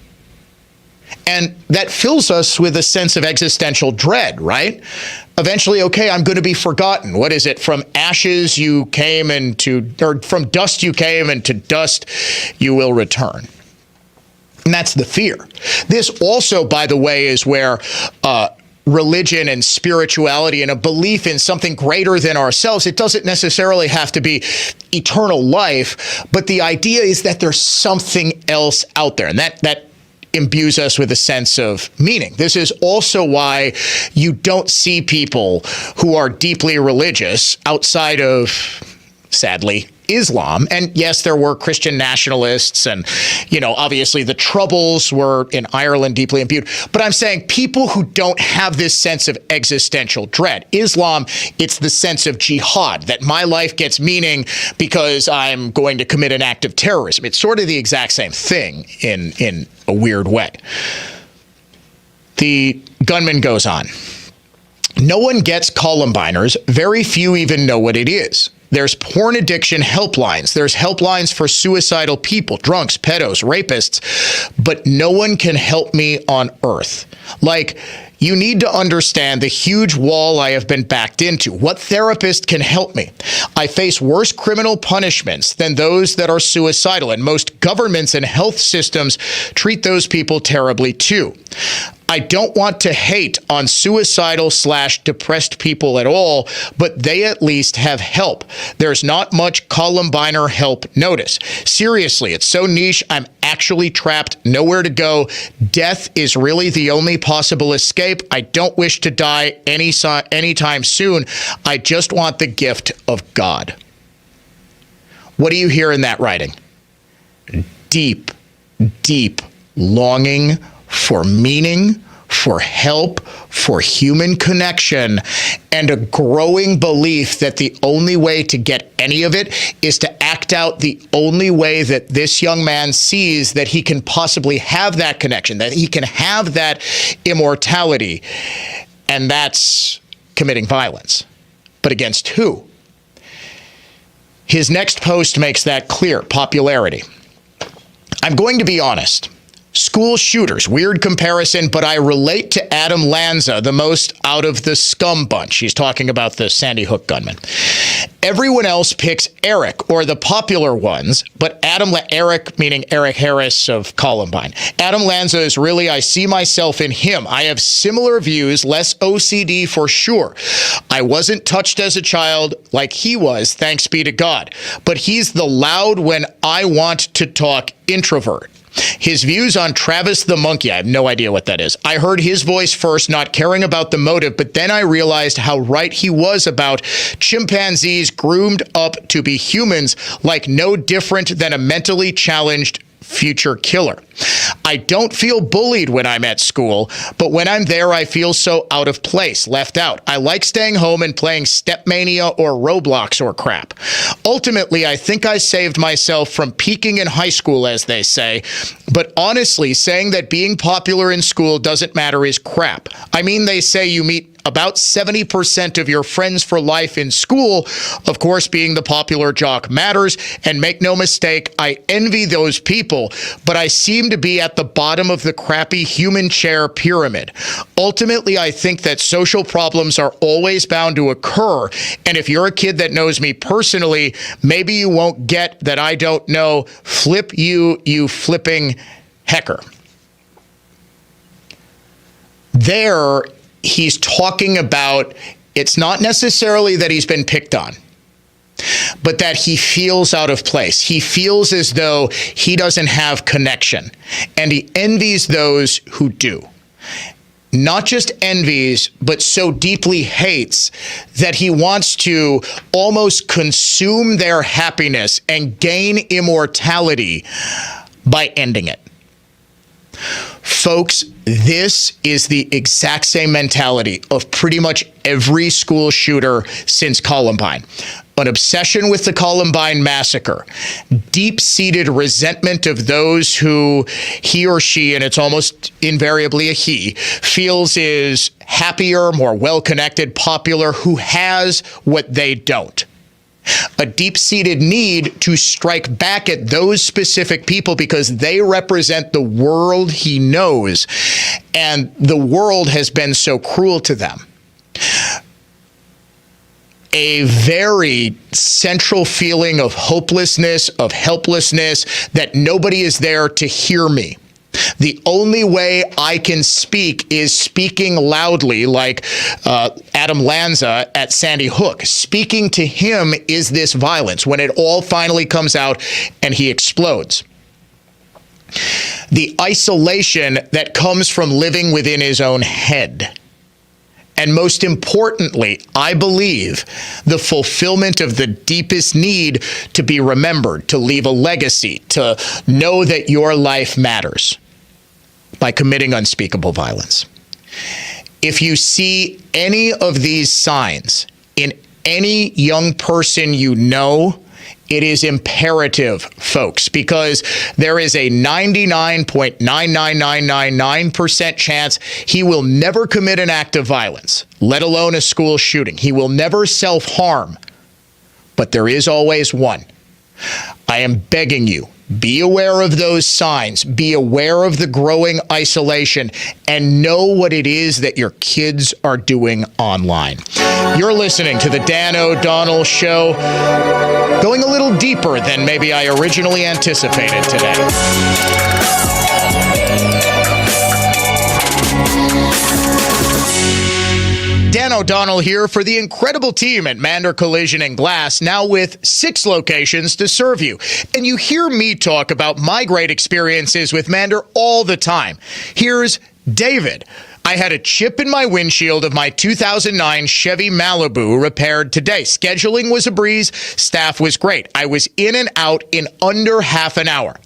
And that fills us with a sense of existential dread, right? Eventually, okay, I'm going to be forgotten. What is it? From ashes you came or from dust you came, and to dust you will return. And that's the fear. This also, by the way, is where religion and spirituality and a belief in something greater than ourselves, it doesn't necessarily have to be eternal life, but the idea is that there's something else out there. And that imbues us with a sense of meaning. This is also why you don't see people who are deeply religious outside of, sadly, Islam. And yes, there were Christian nationalists and, obviously the Troubles were in Ireland deeply imbued. But I'm saying people who don't have this sense of existential dread. Islam, it's the sense of jihad, that my life gets meaning because I'm going to commit an act of terrorism. It's sort of the exact same thing in a weird way. The gunman goes on. No one gets Columbiners. Very few even know what it is. There's porn addiction helplines. There's helplines for suicidal people, drunks, pedos, rapists, but no one can help me on earth. Like, you need to understand the huge wall I have been backed into. What therapist can help me? I face worse criminal punishments than those that are suicidal, and most governments and health systems treat those people terribly too. I don't want to hate on suicidal/depressed people at all, but they at least have help. There's not much Columbiner help notice. Seriously, it's so niche, I'm actually trapped, nowhere to go. Death is really the only possible escape. I don't wish to die anytime soon. I just want the gift of God. What do you hear in that writing? Deep, deep longing for meaning, for help, for human connection, and a growing belief that the only way to get any of it is to act out the only way that this young man sees that he can possibly have that connection, that he can have that immortality, and that's committing violence. But against who? His next post makes that clear. Popularity. I'm going to be honest. School shooters, weird comparison, but I relate to Adam Lanza the most out of the scum bunch. He's talking about the Sandy Hook gunman. Everyone else picks Eric or the popular ones, but Eric, meaning Eric Harris of Columbine. Adam Lanza is really, I see myself in him. I have similar views, less OCD for sure. I wasn't touched as a child like he was, thanks be to God. But he's the loud when I want to talk introvert. His views on Travis the monkey, I have no idea what that is. I heard his voice first, not caring about the motive, but then I realized how right he was about chimpanzees groomed up to be humans, like no different than a mentally challenged future killer. I don't feel bullied when I'm at school, but when I'm there, I feel so out of place, left out. I like staying home and playing Stepmania or Roblox or crap. Ultimately, I think I saved myself from peaking in high school, as they say, but honestly, saying that being popular in school doesn't matter is crap. I mean, they say you meet about 70% of your friends for life in school. Of course, being the popular jock matters, and make no mistake, I envy those people, but I seem to be at the bottom of the crappy human chair pyramid. Ultimately, I think that social problems are always bound to occur, and if you're a kid that knows me personally, maybe you won't get that I don't know. Flip you flipping hecker. There, he's talking about, it's not necessarily that he's been picked on, but that he feels out of place. He feels as though he doesn't have connection, and he envies those who do. Not just envies, but so deeply hates that he wants to almost consume their happiness and gain immortality by ending it. Folks, this is the exact same mentality of pretty much every school shooter since Columbine. An obsession with the Columbine massacre, deep-seated resentment of those who he or she, and it's almost invariably a he, feels is happier, more well-connected, popular, who has what they don't. A deep-seated need to strike back at those specific people because they represent the world he knows, and the world has been so cruel to them. A very central feeling of hopelessness, of helplessness, that nobody is there to hear me. The only way I can speak is speaking loudly, like Adam Lanza at Sandy Hook. Speaking to him is this violence when it all finally comes out and he explodes. The isolation that comes from living within his own head. And most importantly, I believe the fulfillment of the deepest need to be remembered, to leave a legacy, to know that your life matters by committing unspeakable violence. If you see any of these signs in any young person you know, it is imperative, folks, because there is a 99.99999% chance he will never commit an act of violence, let alone a school shooting. He will never self-harm. but there is always one. I am begging you, be aware of those signs, be aware of the growing isolation, and know what it is that your kids are doing online. You're listening to the Dan O'Donnell Show, going a little deeper than maybe I originally anticipated today. Dan O'Donnell here for the incredible team at Mander Collision and Glass, now with 6 locations to serve you. And you hear me talk about my great experiences with Mander all the time. Here's David. I had a chip in my windshield of my 2009 Chevy Malibu repaired today. Scheduling was a breeze. Staff was great. I was in and out in under half an hour.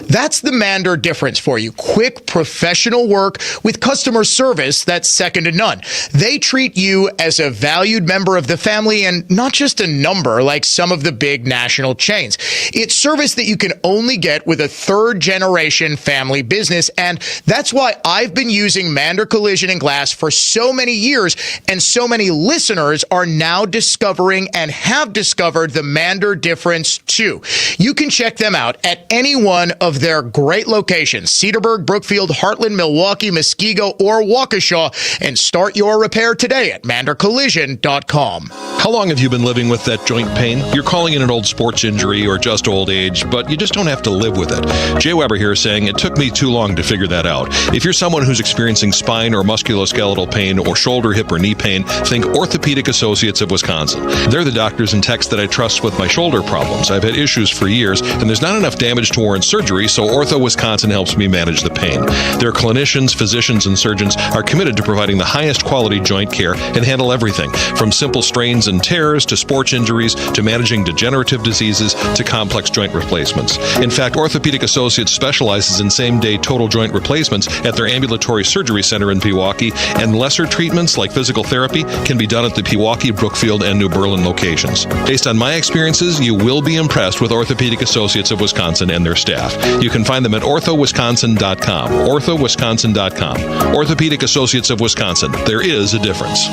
That's the Mander difference for you. Quick, professional work with customer service that's second to none. They treat you as a valued member of the family and not just a number like some of the big national chains. It's service that you can only get with a third-generation family business, and that's why I've been using Mander Collision and Glass for so many years, and so many listeners are now discovering and have discovered the Mander difference too. You can check them out at any one of their great locations, Cedarburg, Brookfield, Heartland, Milwaukee, Muskego, or Waukesha, and start your repair today at mandercollision.com. How long have you been living with that joint pain? You're calling it an old sports injury or just old age, but you just don't have to live with it. Jay Weber here saying it took me too long to figure that out. If you're someone who's experiencing spine or musculoskeletal pain or shoulder, hip, or knee pain, think Orthopedic Associates of Wisconsin. They're the doctors and techs that I trust with my shoulder problems. I've had issues for years, and there's not enough damage to warrant surgery, so Ortho Wisconsin helps me manage the pain. Their clinicians, physicians, and surgeons are committed to providing the highest quality joint care and handle everything from simple strains and tears to sports injuries to managing degenerative diseases to complex joint replacements. In fact, Orthopedic Associates specializes in same-day total joint replacements at their ambulatory surgery center in Pewaukee, and lesser treatments like physical therapy can be done at the Pewaukee, Brookfield, and New Berlin locations. Based on my experiences, you will be impressed with Orthopedic Associates of Wisconsin and their staff. You can find them at orthowisconsin.com. orthowisconsin.com. Orthopedic Associates of Wisconsin. There is a difference.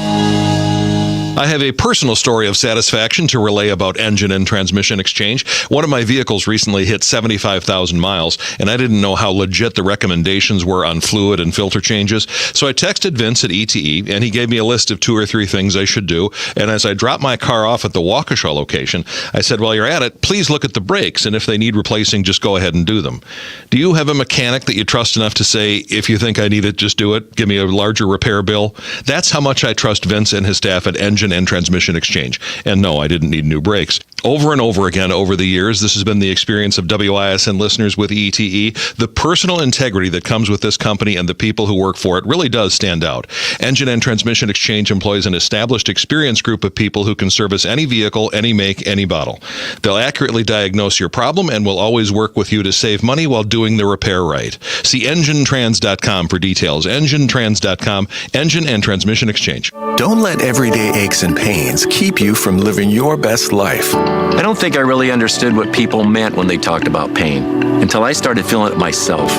I have a personal story of satisfaction to relay about engine and transmission exchange. One of my vehicles recently hit 75,000 miles, and I didn't know how legit the recommendations were on fluid and filter changes. So I texted Vince at ETE, and he gave me a list of 2 or 3 things I should do. And as I dropped my car off at the Waukesha location, I said, while you're at it, please look at the brakes, and if they need replacing, just go ahead and do them. Do you have a mechanic that you trust enough to say, if you think I need it, just do it? Give me a larger repair bill? That's how much I trust Vince and his staff at Engine and Transmission Exchange. And no, I didn't need new brakes. Over and over again over the years, this has been the experience of WISN listeners with ETE. The personal integrity that comes with this company and the people who work for it really does stand out. Engine and Transmission Exchange employs an established, experienced group of people who can service any vehicle, any make, any model. They'll accurately diagnose your problem and will always work with you to save money while doing the repair right. See enginetrans.com for details. Enginetrans.com, Engine and Transmission Exchange. Don't let everyday aches and pains keep you from living your best life. I don't think I really understood what people meant when they talked about pain until I started feeling it myself.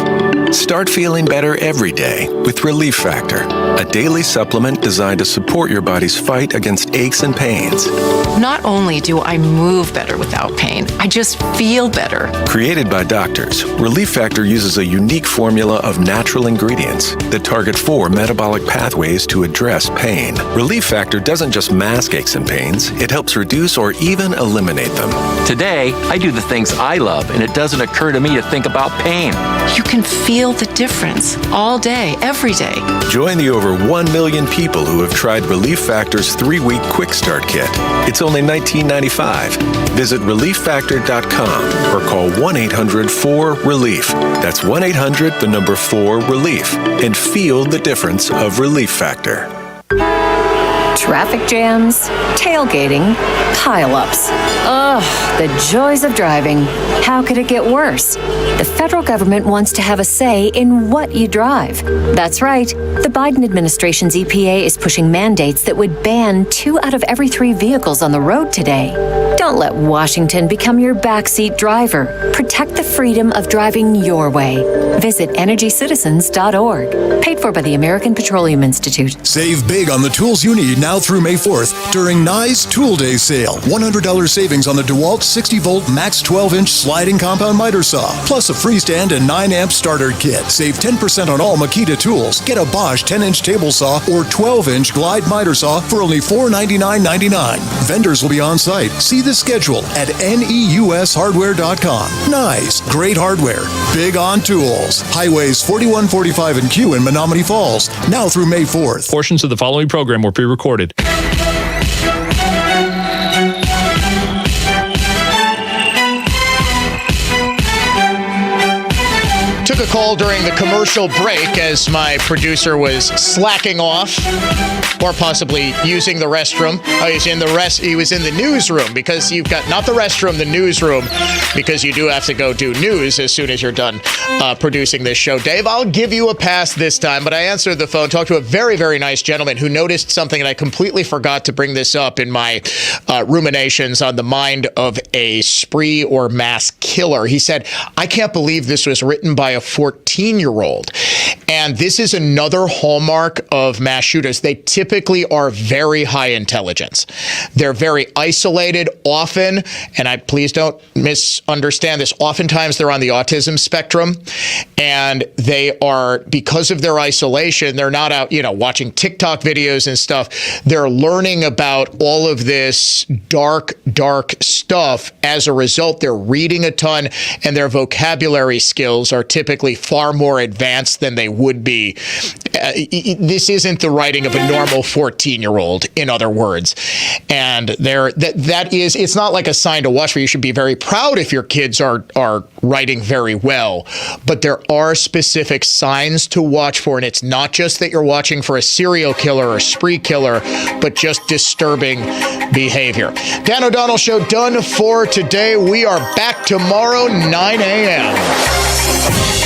Start feeling better every day with Relief Factor, a daily supplement designed to support your body's fight against aches and pains. Not only do I move better without pain, I just feel better. Created by doctors, Relief Factor uses a unique formula of natural ingredients that target 4 metabolic pathways to address pain. Relief Factor doesn't just mask aches and pains, it helps reduce or even eliminate them. Today, I do the things I love, and it doesn't occur to me to think about pain. You can feel the difference all day, every day. Join the over 1 million people who have tried Relief Factor's 3-week Quick Start Kit. It's only $19.95. Visit relieffactor.com or call 1-800-4-RELIEF. That's 1-800-4-RELIEF and feel the difference of Relief Factor. Traffic jams, tailgating, pile-ups. Ugh, the joys of driving. How could it get worse? The federal government wants to have a say in what you drive. That's right. The Biden administration's EPA is pushing mandates that would ban 2 out of every 3 vehicles on the road today. Don't let Washington become your backseat driver. Protect the freedom of driving your way. Visit EnergyCitizens.org. Paid for by the American Petroleum Institute. Save big on the tools you need now through May 4th during Nye's Tool Day sale. $100 savings on the DeWalt 60-volt max 12-inch sliding compound miter saw, plus a freestand and 9-amp starter kit. Save 10% on all Makita tools. Get a Bosch 10-inch table saw or 12-inch glide miter saw for only $499.99. Vendors will be on site. See the schedule at neushardware.com. Nice. Great hardware. Big on tools. Highways 4145 and Q in Menominee Falls. Now through May 4th. Portions of the following program were pre-recorded. Took a call during the commercial break as my producer was slacking off or possibly using the restroom. He was in the newsroom because you've got not the restroom, the newsroom, because you do have to go do news as soon as you're done producing this show. Dave, I'll give you a pass this time, but I answered the phone, talked to a very, very nice gentleman who noticed something, and I completely forgot to bring this up in my ruminations on the mind of a spree or mass killer. He said, I can't believe this was written by a 14-year-old. And this is another hallmark of mass shooters. They typically are very high intelligence. They're very isolated often, and please don't misunderstand this, oftentimes they're on the autism spectrum, and they are, because of their isolation, they're not out, watching TikTok videos and stuff. They're learning about all of this dark stuff. As a result, they're reading a ton, and their vocabulary skills are typically far more advanced than they would be. This isn't the writing of a normal 14-year-old, in other words. And it's not like a sign to watch for. You should be very proud if your kids are writing very well. But there are specific signs to watch for, and it's not just that you're watching for a serial killer or spree killer, but just disturbing behavior. Dan O'Donnell Show done for today. We are back tomorrow, 9 a.m.